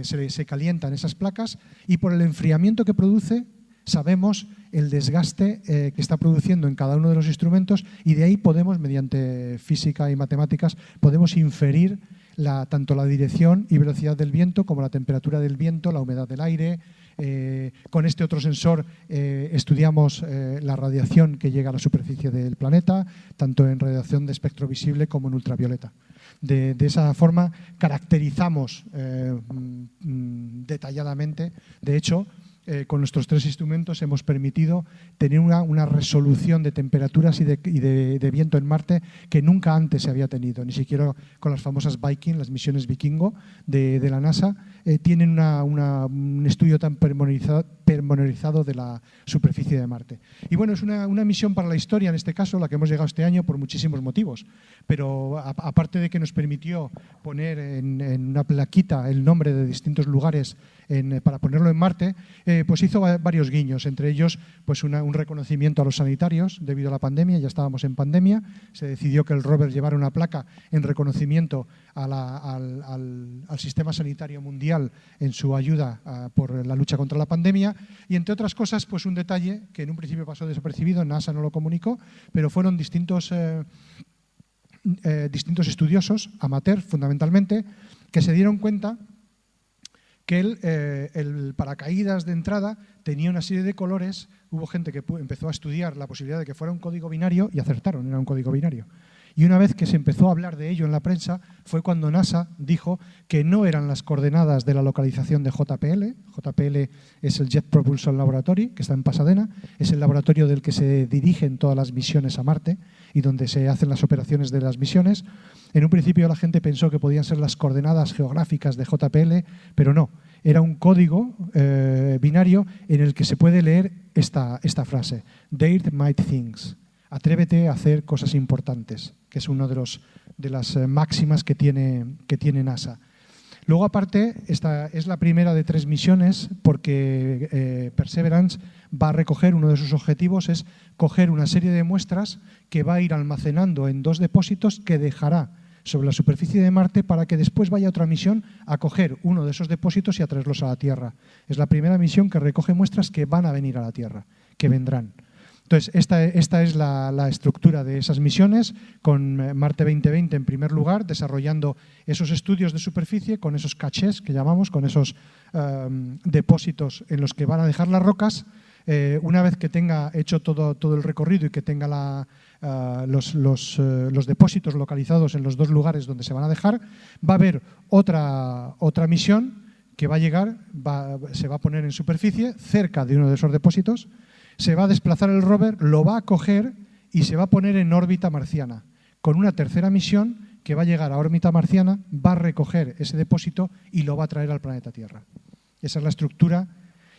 se calientan esas placas, y por el enfriamiento que produce sabemos el desgaste que está produciendo en cada uno de los instrumentos, y de ahí podemos, mediante física y matemáticas, podemos inferir tanto la dirección y velocidad del viento como la temperatura del viento, la humedad del aire. Con este otro sensor estudiamos la radiación que llega a la superficie del planeta, tanto en radiación de espectro visible como en ultravioleta. De esa forma caracterizamos detalladamente. De hecho, con nuestros 3 instrumentos hemos permitido tener una resolución de temperaturas y de viento en Marte que nunca antes se había tenido. Ni siquiera con las famosas Viking, las misiones Vikingo de la NASA, tienen un estudio tan pormenorizado de la superficie de Marte. Y bueno, es una misión para la historia, en este caso, la que hemos llegado este año por muchísimos motivos. Pero aparte de que nos permitió poner en una plaquita el nombre de distintos lugares para ponerlo en Marte, pues hizo varios guiños, entre ellos pues un reconocimiento a los sanitarios debido a la pandemia. Ya estábamos en pandemia, se decidió que el rover llevara una placa en reconocimiento al sistema sanitario mundial en su ayuda por la lucha contra la pandemia, y entre otras cosas pues un detalle que en un principio pasó desapercibido, NASA no lo comunicó, pero fueron distintos estudiosos, amateur fundamentalmente, que se dieron cuenta que el paracaídas de entrada tenía una serie de colores. Hubo gente que empezó a estudiar la posibilidad de que fuera un código binario y acertaron, era un código binario. Y una vez que se empezó a hablar de ello en la prensa fue cuando NASA dijo que no eran las coordenadas de la localización de JPL. JPL es el Jet Propulsion Laboratory, que está en Pasadena, es el laboratorio del que se dirigen todas las misiones a Marte y donde se hacen las operaciones de las misiones. En un principio la gente pensó que podían ser las coordenadas geográficas de JPL, pero no. Era un código binario en el que se puede leer esta frase: Dare mighty things. Atrévete a hacer cosas importantes, que es una de las máximas que tiene NASA. Luego, aparte, esta es la primera de 3 misiones, porque Perseverance va a recoger, uno de sus objetivos es coger una serie de muestras que va a ir almacenando en 2 depósitos que dejará sobre la superficie de Marte para que después vaya otra misión a coger uno de esos depósitos y a traerlos a la Tierra. Es la primera misión que recoge muestras que van a venir a la Tierra, que vendrán. Entonces, esta es la estructura de esas misiones, con Marte 2020 en primer lugar, desarrollando esos estudios de superficie con esos cachés que llamamos, con esos depósitos en los que van a dejar las rocas. Una vez que tenga hecho todo el recorrido y que tenga los depósitos localizados en los 2 lugares donde se van a dejar, va a haber otra misión que va a llegar, se va a poner en superficie cerca de uno de esos depósitos. Se va a desplazar el rover, lo va a coger y se va a poner en órbita marciana, con una tercera misión que va a llegar a órbita marciana, va a recoger ese depósito y lo va a traer al planeta Tierra. Esa es la estructura.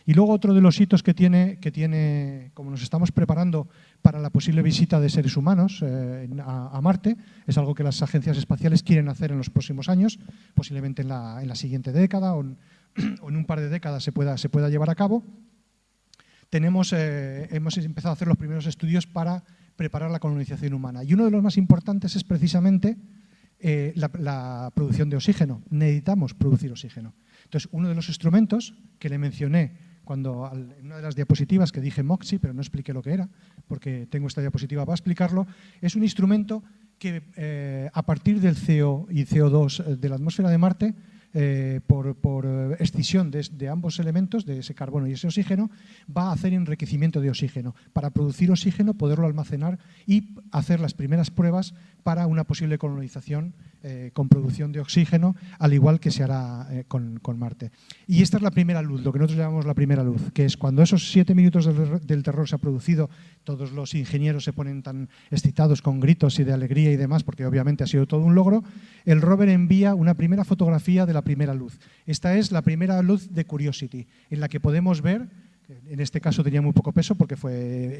Y luego otro de los hitos que tiene, como nos estamos preparando para la posible visita de seres humanos a Marte, es algo que las agencias espaciales quieren hacer en los próximos años, posiblemente en la siguiente década o en un par de décadas se pueda llevar a cabo. Hemos empezado a hacer los primeros estudios para preparar la colonización humana. Y uno de los más importantes es precisamente la producción de oxígeno. Necesitamos producir oxígeno. Entonces, uno de los instrumentos que le mencioné en una de las diapositivas que dije MOXIE, pero no expliqué lo que era, porque tengo esta diapositiva para explicarlo, es un instrumento que a partir del CO y CO2 de la atmósfera de Marte, por escisión de ambos elementos, de ese carbono y ese oxígeno, va a hacer enriquecimiento de oxígeno para producir oxígeno, poderlo almacenar y hacer las primeras pruebas para una posible colonización con producción de oxígeno, al igual que se hará con Marte. Y esta es la primera luz, lo que nosotros llamamos la primera luz, que es cuando esos 7 minutos del terror se ha producido, todos los ingenieros se ponen tan excitados con gritos y de alegría y demás, porque obviamente ha sido todo un logro, el rover envía una primera fotografía de la primera luz. Esta es la primera luz de Curiosity, en la que podemos ver, en este caso tenía muy poco peso porque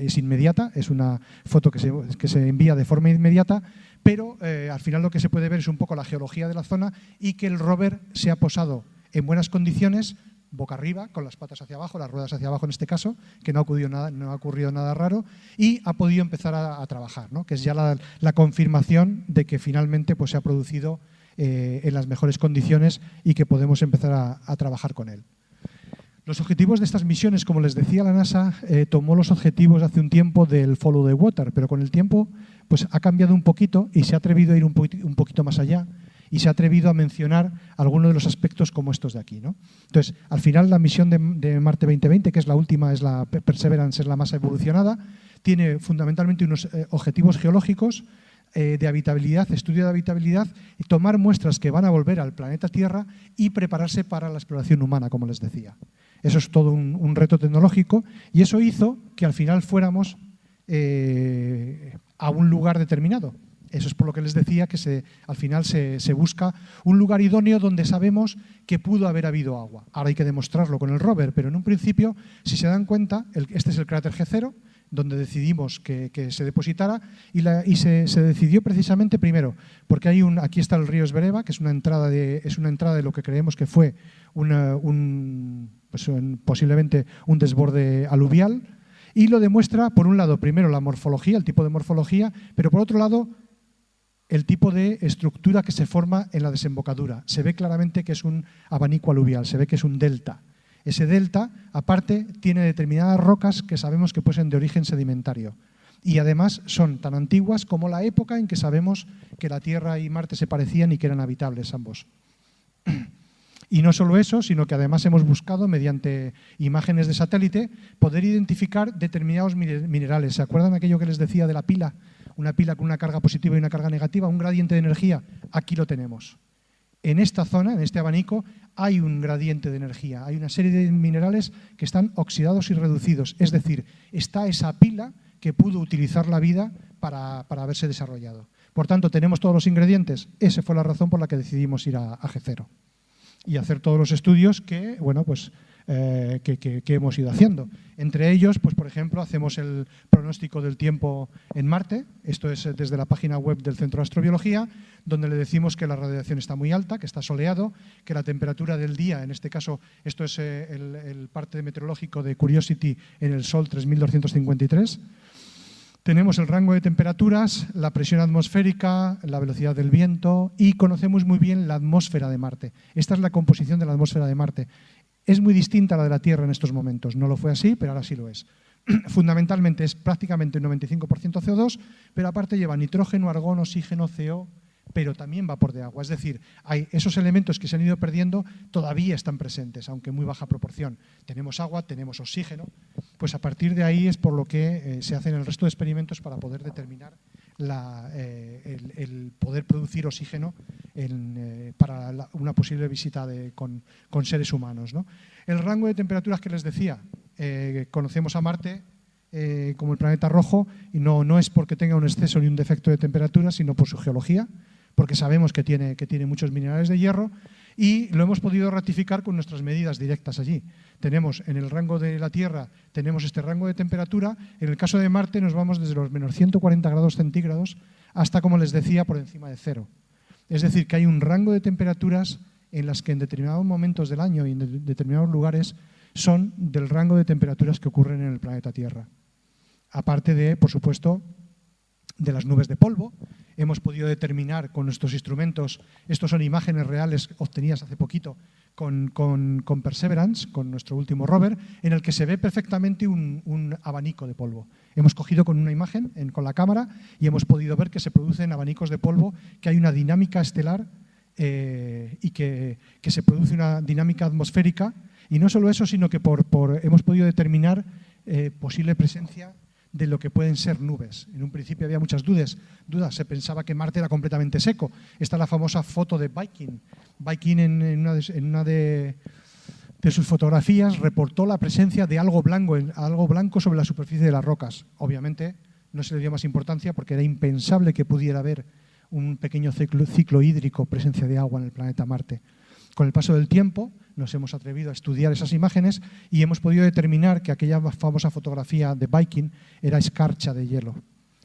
es inmediata, es una foto que se envía de forma inmediata, pero al final lo que se puede ver es un poco la geología de la zona y que el rover se ha posado en buenas condiciones, boca arriba, con las patas hacia abajo, las ruedas hacia abajo en este caso, que no ha ocurrido nada raro, y ha podido empezar a trabajar, ¿no? Que es ya la confirmación de que finalmente pues, se ha producido en las mejores condiciones y que podemos empezar a trabajar con él. Los objetivos de estas misiones, como les decía, la NASA tomó los objetivos hace un tiempo del Follow the Water, pero con el tiempo pues, ha cambiado un poquito y se ha atrevido a ir un poquito más allá y se ha atrevido a mencionar algunos de los aspectos como estos de aquí, ¿no? Entonces, al final la misión de Marte 2020, que es la última, es la Perseverance, es la más evolucionada, tiene fundamentalmente unos objetivos geológicos de habitabilidad, estudio de habitabilidad, y tomar muestras que van a volver al planeta Tierra y prepararse para la exploración humana, como les decía. Eso es todo un reto tecnológico y eso hizo que al final fuéramos a un lugar determinado. Eso es por lo que les decía que al final se busca un lugar idóneo donde sabemos que pudo haber habido agua. Ahora hay que demostrarlo con el rover, pero en un principio, si se dan cuenta, este es el cráter G0, donde decidimos que se depositara y se decidió precisamente primero, porque aquí está el río Esbereva, que es una entrada de lo que creemos que fue posiblemente un desborde aluvial, y lo demuestra, por un lado, primero la morfología, el tipo de morfología, pero por otro lado, el tipo de estructura que se forma en la desembocadura. Se ve claramente que es un abanico aluvial, se ve que es un delta. Ese delta, aparte, tiene determinadas rocas que sabemos que pueden ser de origen sedimentario. Y además son tan antiguas como la época en que sabemos que la Tierra y Marte se parecían y que eran habitables ambos. Y no solo eso, sino que además hemos buscado, mediante imágenes de satélite, poder identificar determinados minerales. ¿Se acuerdan aquello que les decía de la pila? Una pila con una carga positiva y una carga negativa, un gradiente de energía. Aquí lo tenemos. En esta zona, en este abanico, hay un gradiente de energía. Hay una serie de minerales que están oxidados y reducidos. Es decir, está esa pila que pudo utilizar la vida para haberse desarrollado. Por tanto, tenemos todos los ingredientes. Esa fue la razón por la que decidimos ir a G0 y hacer todos los estudios que hemos ido haciendo. Entre ellos, pues, por ejemplo, hacemos el pronóstico del tiempo en Marte. Esto es desde la página web del Centro de Astrobiología, donde le decimos que la radiación está muy alta, que está soleado, que la temperatura del día, en este caso, esto es el parte meteorológico de Curiosity en el Sol 3253. Tenemos el rango de temperaturas, la presión atmosférica, la velocidad del viento y conocemos muy bien la atmósfera de Marte. Esta es la composición de la atmósfera de Marte. Es muy distinta a la de la Tierra en estos momentos. No lo fue así, pero ahora sí lo es. Fundamentalmente es prácticamente un 95% CO2, pero aparte lleva nitrógeno, argón, oxígeno, CO, pero también vapor de agua. Es decir, esos elementos que se han ido perdiendo todavía están presentes, aunque en muy baja proporción. Tenemos agua, tenemos oxígeno. Pues a partir de ahí es por lo que se hacen el resto de experimentos para poder determinar el poder producir oxígeno para una posible visita con seres humanos, ¿no? El rango de temperaturas que les decía, conocemos a Marte como el planeta rojo y no es porque tenga un exceso ni un defecto de temperatura, sino por su geología, porque sabemos que tiene muchos minerales de hierro, y lo hemos podido ratificar con nuestras medidas directas allí. Tenemos en el rango de la Tierra, tenemos este rango de temperatura. En el caso de Marte nos vamos desde los menos 140 grados centígrados hasta, como les decía, por encima de cero. Es decir, que hay un rango de temperaturas en las que en determinados momentos del año y en determinados lugares son del rango de temperaturas que ocurren en el planeta Tierra. Aparte de, por supuesto, de las nubes de polvo. Hemos podido determinar con nuestros instrumentos, estos son imágenes reales obtenidas hace poquito con Perseverance, con nuestro último rover, en el que se ve perfectamente un abanico de polvo. Hemos cogido con una imagen, con la cámara, y hemos podido ver que se producen abanicos de polvo, que hay una dinámica estelar y que se produce una dinámica atmosférica. Y no solo eso, sino que hemos podido determinar posible presencia de lo que pueden ser nubes. En un principio había muchas dudas. Se pensaba que Marte era completamente seco. Esta es la famosa foto de Viking. Viking en una de sus fotografías reportó la presencia de algo blanco sobre la superficie de las rocas. Obviamente no se le dio más importancia porque era impensable que pudiera haber un pequeño ciclo hídrico, presencia de agua en el planeta Marte. Con el paso del tiempo nos hemos atrevido a estudiar esas imágenes y hemos podido determinar que aquella famosa fotografía de Viking era escarcha de hielo.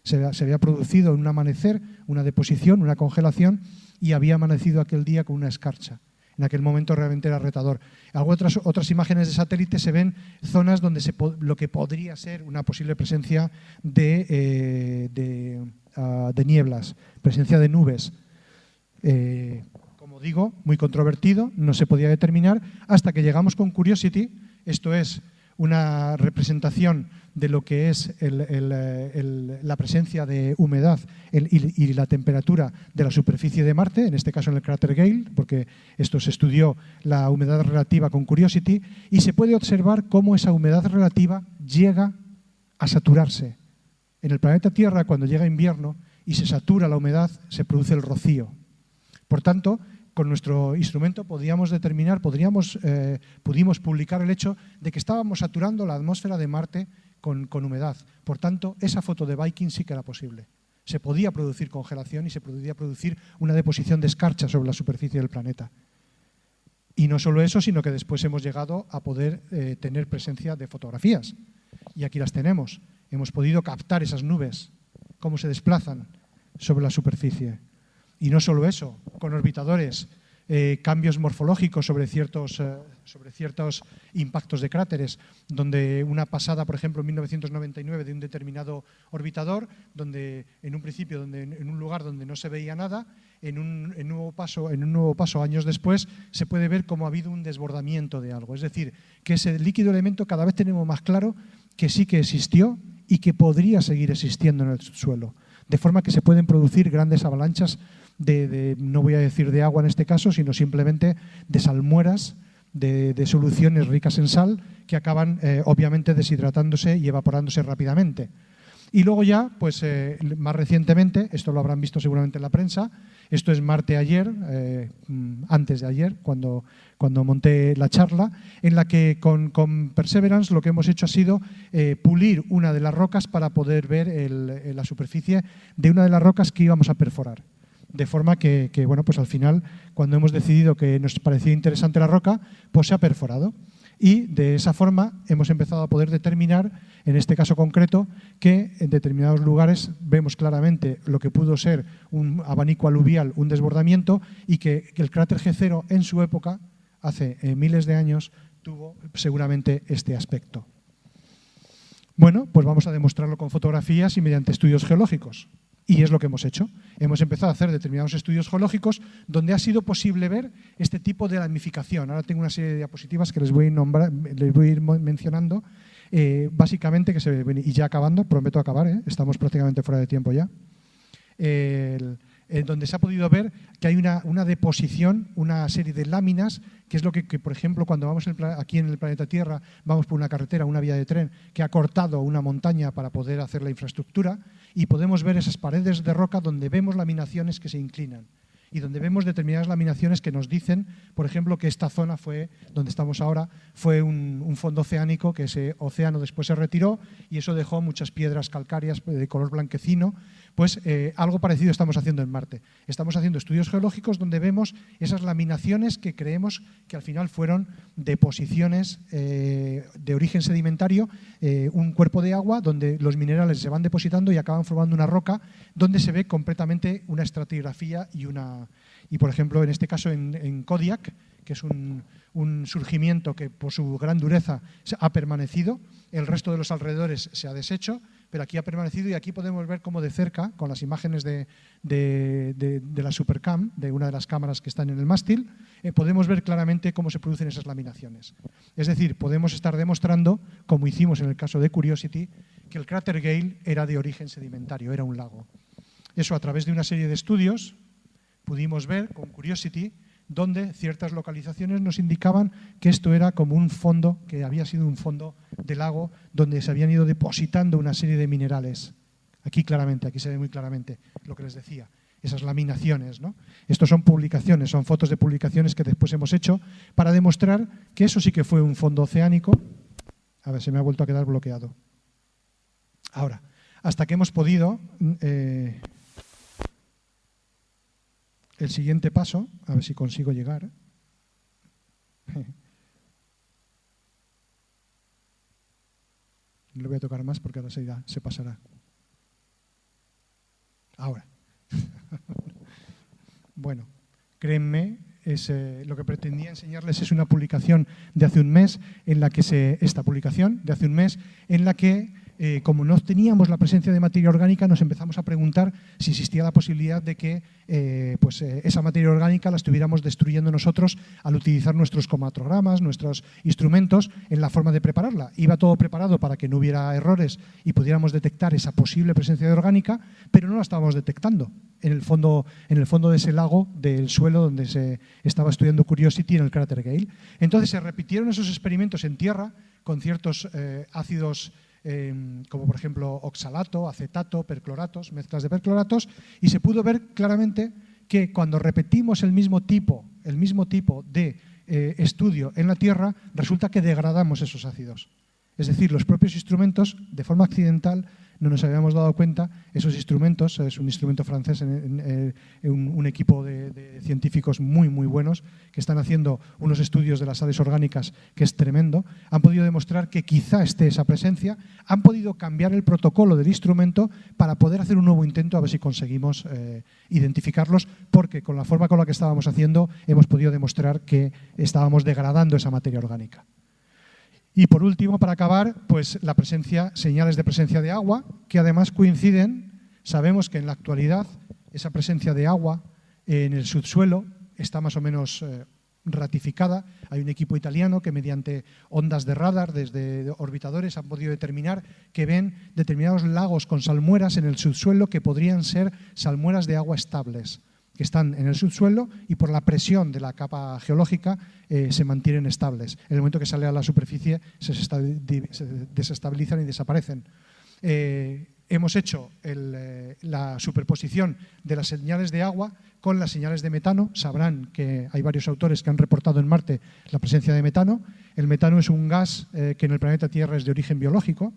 Se había producido en un amanecer, una deposición, una congelación, y había amanecido aquel día con una escarcha. En aquel momento realmente era retador. Otras imágenes de satélite se ven zonas donde lo que podría ser una posible presencia de nieblas, presencia de nubes. Como digo, muy controvertido, no se podía determinar hasta que llegamos con Curiosity. Esto es una representación de lo que es la presencia de humedad y la temperatura de la superficie de Marte, en este caso en el cráter Gale, porque esto se estudió la humedad relativa con Curiosity, y se puede observar cómo esa humedad relativa llega a saturarse. En el planeta Tierra, cuando llega invierno y se satura la humedad, se produce el rocío. Por tanto, con nuestro instrumento pudimos publicar el hecho de que estábamos saturando la atmósfera de Marte con humedad. Por tanto, esa foto de Viking sí que era posible. Se podía producir congelación y se podía producir una deposición de escarcha sobre la superficie del planeta. Y no solo eso, sino que después hemos llegado a poder tener presencia de fotografías. Y aquí las tenemos. Hemos podido captar esas nubes, cómo se desplazan sobre la superficie. Y no solo eso, con orbitadores, cambios morfológicos sobre ciertos impactos de cráteres, donde una pasada, por ejemplo, en 1999 de un determinado orbitador, donde en un principio, en un lugar donde no se veía nada, en un nuevo paso años después, se puede ver cómo ha habido un desbordamiento de algo. Es decir, que ese líquido elemento cada vez tenemos más claro que sí que existió y que podría seguir existiendo en el subsuelo. De forma que se pueden producir grandes avalanchas no voy a decir de agua en este caso, sino simplemente de salmueras, de soluciones ricas en sal, que acaban obviamente deshidratándose y evaporándose rápidamente. Y luego ya, pues más recientemente, esto lo habrán visto seguramente en la prensa, esto es Marte ayer, antes de ayer, cuando monté la charla, en la que con Perseverance lo que hemos hecho ha sido pulir una de las rocas para poder ver la superficie de una de las rocas que íbamos a perforar. De forma que, bueno, pues al final, cuando hemos decidido que nos parecía interesante la roca, pues se ha perforado. Y de esa forma hemos empezado a poder determinar, en este caso concreto, que en determinados lugares vemos claramente lo que pudo ser un abanico aluvial, un desbordamiento, y que el cráter G0 en su época, hace miles de años, tuvo seguramente este aspecto. Bueno, pues vamos a demostrarlo con fotografías y mediante estudios geológicos. Y es lo que hemos hecho. Hemos empezado a hacer determinados estudios geológicos donde ha sido posible ver este tipo de lamificación. Ahora tengo una serie de diapositivas que les voy a ir mencionando. Básicamente, y ya acabando, prometo acabar, estamos prácticamente fuera de tiempo ya. Donde se ha podido ver que hay una deposición, una serie de láminas, que es lo que por ejemplo, cuando vamos aquí en el planeta Tierra, vamos por una carretera, una vía de tren, que ha cortado una montaña para poder hacer la infraestructura, y podemos ver esas paredes de roca donde vemos laminaciones que se inclinan y donde vemos determinadas laminaciones que nos dicen, por ejemplo, que esta zona donde estamos ahora, fue un fondo oceánico, que ese océano después se retiró y eso dejó muchas piedras calcáreas de color blanquecino, Pues algo parecido estamos haciendo en Marte. Estamos haciendo estudios geológicos donde vemos esas laminaciones que creemos que al final fueron deposiciones de origen sedimentario, un cuerpo de agua donde los minerales se van depositando y acaban formando una roca donde se ve completamente una estratigrafía y por ejemplo, en este caso en Kodiak, que es un surgimiento que por su gran dureza ha permanecido, el resto de los alrededores se ha deshecho, pero aquí ha permanecido y aquí podemos ver cómo de cerca, con las imágenes de la Supercam, de una de las cámaras que están en el mástil, podemos ver claramente cómo se producen esas laminaciones. Es decir, podemos estar demostrando, como hicimos en el caso de Curiosity, que el cráter Gale era de origen sedimentario, era un lago. Eso a través de una serie de estudios pudimos ver con Curiosity donde ciertas localizaciones nos indicaban que esto era como un fondo, que había sido un fondo de lago donde se habían ido depositando una serie de minerales. Aquí claramente, aquí se ve muy claramente lo que les decía, esas laminaciones, ¿no? Estos son publicaciones, son fotos de publicaciones que después hemos hecho para demostrar que eso sí que fue un fondo oceánico. A ver, se me ha vuelto a quedar bloqueado. Ahora, hasta que hemos podido... el siguiente paso, a ver si consigo llegar. No le voy a tocar más porque ahora se pasará. Ahora. Bueno, créanme, lo que pretendía enseñarles es una publicación de hace un mes, en la que esta publicación de hace un mes, en la que como no teníamos la presencia de materia orgánica, nos empezamos a preguntar si existía la posibilidad de que esa materia orgánica la estuviéramos destruyendo nosotros al utilizar nuestros cromatogramas, nuestros instrumentos, en la forma de prepararla. Iba todo preparado para que no hubiera errores y pudiéramos detectar esa posible presencia de orgánica, pero no la estábamos detectando en el fondo de ese lago del suelo donde se estaba estudiando Curiosity en el cráter Gale. Entonces se repitieron esos experimentos en tierra con ciertos ácidos como por ejemplo oxalato, acetato, percloratos, mezclas de percloratos, y se pudo ver claramente que cuando repetimos el mismo tipo de estudio en la Tierra, resulta que degradamos esos ácidos. Es decir, los propios instrumentos, de forma accidental, no nos habíamos dado cuenta, esos instrumentos, es un instrumento francés, un equipo de científicos muy, muy buenos que están haciendo unos estudios de las sales orgánicas que es tremendo, han podido demostrar que quizá esté esa presencia, han podido cambiar el protocolo del instrumento para poder hacer un nuevo intento a ver si conseguimos identificarlos, porque con la forma con la que estábamos haciendo hemos podido demostrar que estábamos degradando esa materia orgánica. Y por último, para acabar, pues señales de presencia de agua, que además coinciden. Sabemos que en la actualidad esa presencia de agua en el subsuelo está más o menos ratificada. Hay un equipo italiano que mediante ondas de radar desde orbitadores han podido determinar que ven determinados lagos con salmueras en el subsuelo que podrían ser salmueras de agua estables, que están en el subsuelo y por la presión de la capa geológica se mantienen estables. En el momento que sale a la superficie se desestabilizan y desaparecen. Hemos hecho la superposición de las señales de agua con las señales de metano. Sabrán que hay varios autores que han reportado en Marte la presencia de metano. El metano es un gas que en el planeta Tierra es de origen biológico.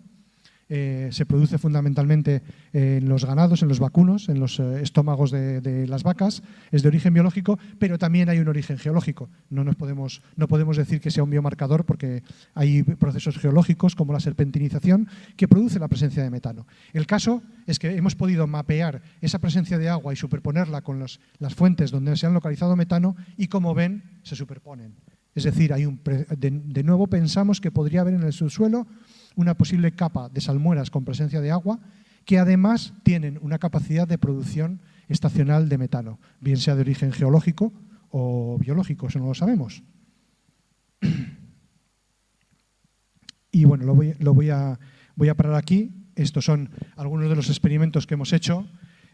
Se produce fundamentalmente en los ganados, en los vacunos, en los estómagos de las vacas, es de origen biológico, pero también hay un origen geológico. No podemos decir que sea un biomarcador porque hay procesos geológicos como la serpentinización que produce la presencia de metano. El caso es que hemos podido mapear esa presencia de agua y superponerla con las fuentes donde se han localizado metano y, como ven, se superponen. Es decir, de nuevo pensamos que podría haber en el subsuelo una posible capa de salmueras con presencia de agua que además tienen una capacidad de producción estacional de metano, bien sea de origen geológico o biológico, eso no lo sabemos. Y bueno, voy a parar aquí. Estos son algunos de los experimentos que hemos hecho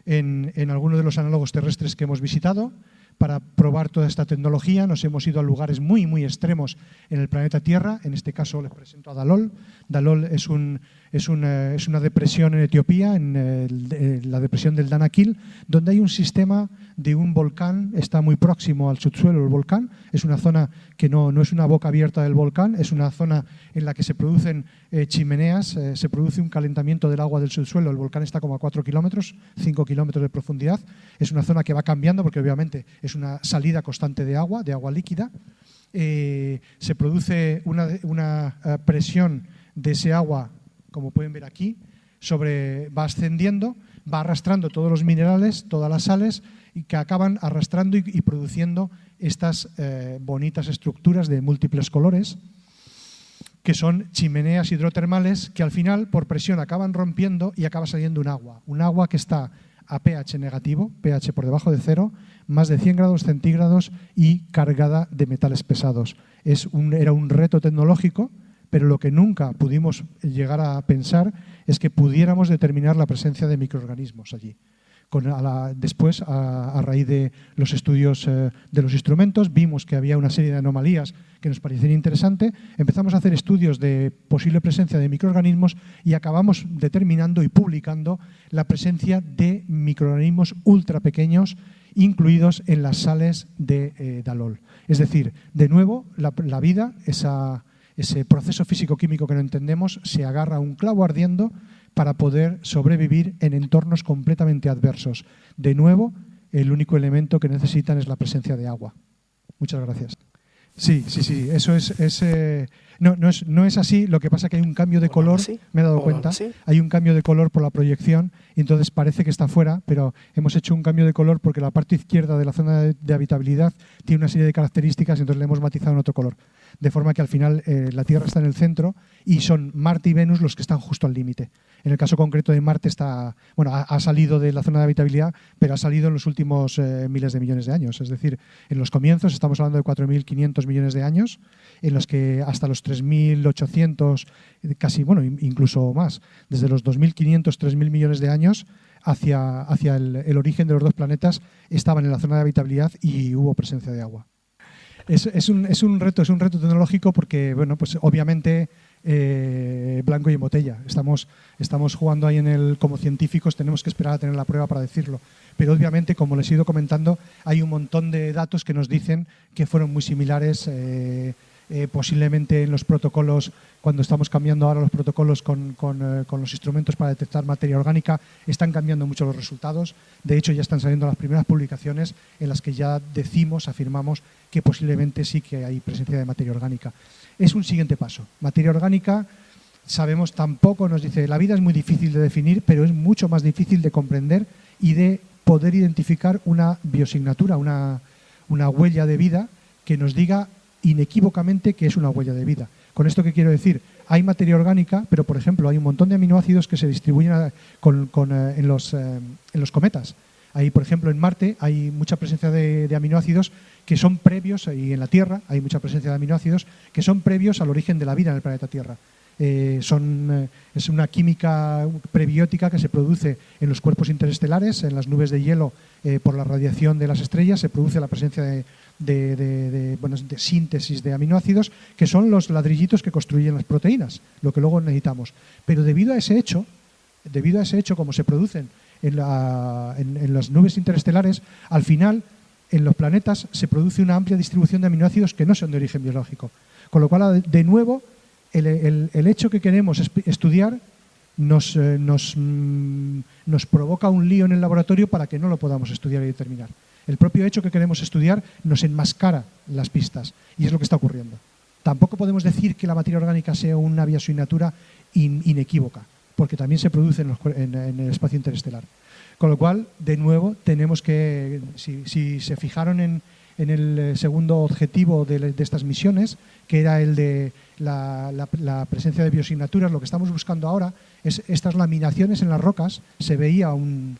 en algunos de los análogos terrestres que hemos visitado para probar toda esta tecnología. Nos hemos ido a lugares muy, muy extremos en el planeta Tierra. En este caso les presento a Dalol. Dalol es una depresión en Etiopía, en la depresión del Danakil, donde hay un sistema de un volcán, está muy próximo al subsuelo del volcán. Es una zona que no es una boca abierta del volcán, es una zona en la que se producen chimeneas, se produce un calentamiento del agua del subsuelo. El volcán está como a 4 kilómetros, 5 kilómetros de profundidad. Es una zona que va cambiando porque obviamente es una salida constante de agua líquida. Se produce una presión de ese agua, como pueden ver aquí, va ascendiendo, va arrastrando todos los minerales, todas las sales, y que acaban arrastrando y produciendo estas bonitas estructuras de múltiples colores, que son chimeneas hidrotermales que al final, por presión, acaban rompiendo y acaba saliendo un agua que está a pH negativo, pH por debajo de 0, más de 100 grados centígrados y cargada de metales pesados. Era un reto tecnológico, pero lo que nunca pudimos llegar a pensar es que pudiéramos determinar la presencia de microorganismos allí. Después, a raíz de los estudios de los instrumentos, vimos que había una serie de anomalías que nos parecían interesantes. Empezamos a hacer estudios de posible presencia de microorganismos y acabamos determinando y publicando la presencia de microorganismos ultra pequeños incluidos en las sales de Dalol. Es decir, de nuevo, la vida, ese proceso físico-químico que no entendemos, se agarra a un clavo ardiendo para poder sobrevivir en entornos completamente adversos. De nuevo, el único elemento que necesitan es la presencia de agua. Muchas gracias. Sí, eso no es así, lo que pasa es que hay un cambio de color, me he dado cuenta, hay un cambio de color por la proyección y entonces parece que está fuera, pero hemos hecho un cambio de color porque la parte izquierda de la zona de habitabilidad tiene una serie de características y entonces le hemos matizado en otro color. De forma que al final la Tierra está en el centro y son Marte y Venus los que están justo al límite. En el caso concreto de Marte ha salido de la zona de habitabilidad, pero ha salido en los últimos miles de millones de años. Es decir, en los comienzos estamos hablando de 4.500 millones de años, en los que hasta los 3.800, casi, incluso más, desde los 2.500, 3.000 millones de años hacia el origen de los dos planetas estaban en la zona de habitabilidad y hubo presencia de agua. Es un reto tecnológico porque, pues obviamente blanco y en botella. Estamos jugando ahí como científicos, tenemos que esperar a tener la prueba para decirlo. Pero obviamente, como les he ido comentando, hay un montón de datos que nos dicen que fueron muy similares, posiblemente en los protocolos, cuando estamos cambiando ahora los protocolos con los instrumentos para detectar materia orgánica, están cambiando mucho los resultados. De hecho, ya están saliendo las primeras publicaciones en las que ya afirmamos que posiblemente sí que hay presencia de materia orgánica. Es un siguiente paso. Materia orgánica, sabemos, tampoco nos dice, la vida es muy difícil de definir, pero es mucho más difícil de comprender y de poder identificar una biosignatura, una huella de vida que nos diga inequívocamente que es una huella de vida. ¿Con esto qué quiero decir? Hay materia orgánica, pero por ejemplo hay un montón de aminoácidos que se distribuyen en los cometas. Ahí, por ejemplo, en Marte hay mucha presencia de aminoácidos que son previos, y en la Tierra hay mucha presencia de aminoácidos que son previos al origen de la vida en el planeta Tierra. Es una química prebiótica que se produce en los cuerpos interestelares, en las nubes de hielo, por la radiación de las estrellas, se produce la presencia de síntesis de aminoácidos, que son los ladrillitos que construyen las proteínas, lo que luego necesitamos. Pero debido a ese hecho, como se producen en las nubes interestelares, al final en los planetas se produce una amplia distribución de aminoácidos que no son de origen biológico. Con lo cual, de nuevo, el hecho que queremos estudiar nos provoca un lío en el laboratorio para que no lo podamos estudiar y determinar. El propio hecho que queremos estudiar nos enmascara las pistas y es lo que está ocurriendo. Tampoco podemos decir que la materia orgánica sea una biosignatura inequívoca, porque también se produce en el espacio interestelar. Con lo cual, de nuevo, tenemos que, si se fijaron en el segundo objetivo de estas misiones, que era el de la presencia de biosignaturas, lo que estamos buscando ahora es estas laminaciones en las rocas. Se veía un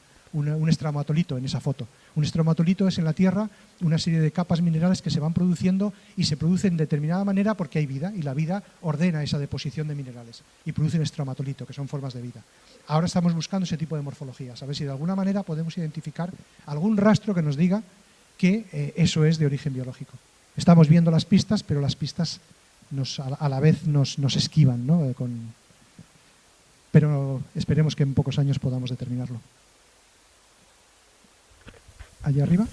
estromatolito en esa foto. Un estromatolito es en la Tierra una serie de capas minerales que se van produciendo y se producen de determinada manera porque hay vida y la vida ordena esa deposición de minerales y produce un estromatolito, que son formas de vida. Ahora estamos buscando ese tipo de morfologías, a ver si de alguna manera podemos identificar algún rastro que nos diga que eso es de origen biológico. Estamos viendo las pistas, pero las pistas a la vez nos esquivan, ¿no? Pero esperemos que en pocos años podamos determinarlo. Allá arriba.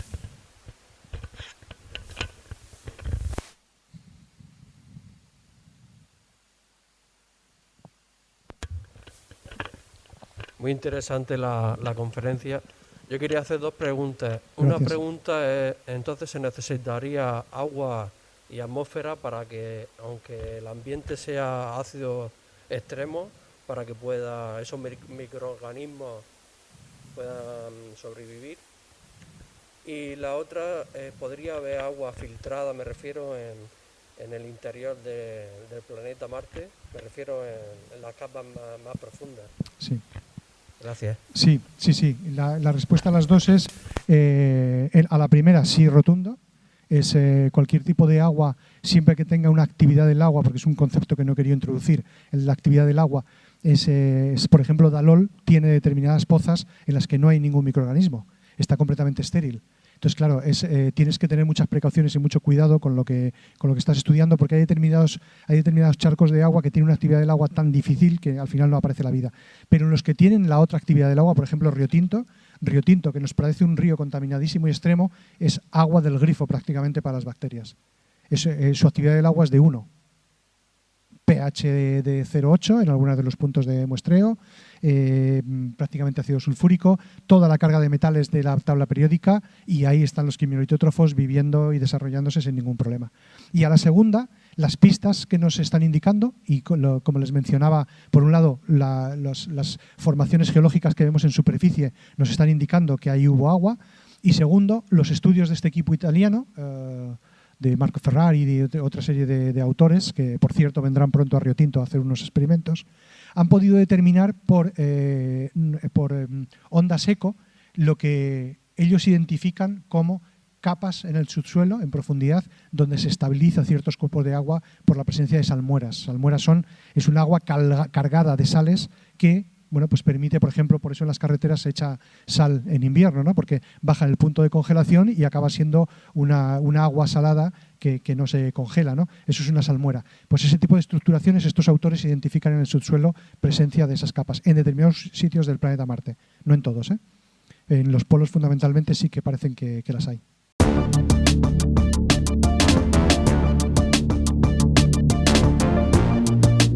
Muy interesante la conferencia. Yo quería hacer dos preguntas. Gracias. Una pregunta es, entonces se necesitaría agua y atmósfera para que, aunque el ambiente sea ácido extremo, para que esos microorganismos puedan sobrevivir. Y la otra, podría haber agua filtrada, me refiero en el interior del planeta Marte, me refiero en las capas más profundas. Sí. Gracias. Sí. La respuesta a las dos es, a la primera, sí, rotundo. Es cualquier tipo de agua, siempre que tenga una actividad del agua, porque es un concepto que no quería introducir, la actividad del agua, por ejemplo, Dalol tiene determinadas pozas en las que no hay ningún microorganismo, está completamente estéril. Entonces, claro, tienes que tener muchas precauciones y mucho cuidado con lo que estás estudiando, porque hay determinados charcos de agua que tienen una actividad del agua tan difícil que al final no aparece la vida. Pero en los que tienen la otra actividad del agua, por ejemplo, Río Tinto, que nos parece un río contaminadísimo y extremo, es agua del grifo prácticamente para las bacterias. Su actividad del agua es de 1. pH de 0,8 en algunos de los puntos de muestreo, prácticamente ácido sulfúrico, toda la carga de metales de la tabla periódica, y ahí están los quimiolitótrofos viviendo y desarrollándose sin ningún problema. Y a la segunda, las pistas que nos están indicando, y como les mencionaba, por un lado, las formaciones geológicas que vemos en superficie nos están indicando que ahí hubo agua, y segundo, los estudios de este equipo italiano, de Marco Ferrari y de otra serie de autores, que por cierto vendrán pronto a Río Tinto a hacer unos experimentos, han podido determinar por ondas eco lo que ellos identifican como capas en el subsuelo, en profundidad, donde se estabiliza ciertos cuerpos de agua por la presencia de salmueras. Salmueras es un agua cargada de sales que pues permite, por ejemplo, por eso en las carreteras se echa sal en invierno, ¿no? Porque baja el punto de congelación y acaba siendo una agua salada que no se congela, ¿no? Eso es una salmuera. Pues ese tipo de estructuraciones, estos autores identifican en el subsuelo presencia de esas capas en determinados sitios del planeta Marte, no en todos, ¿eh? En los polos fundamentalmente sí que parecen que las hay.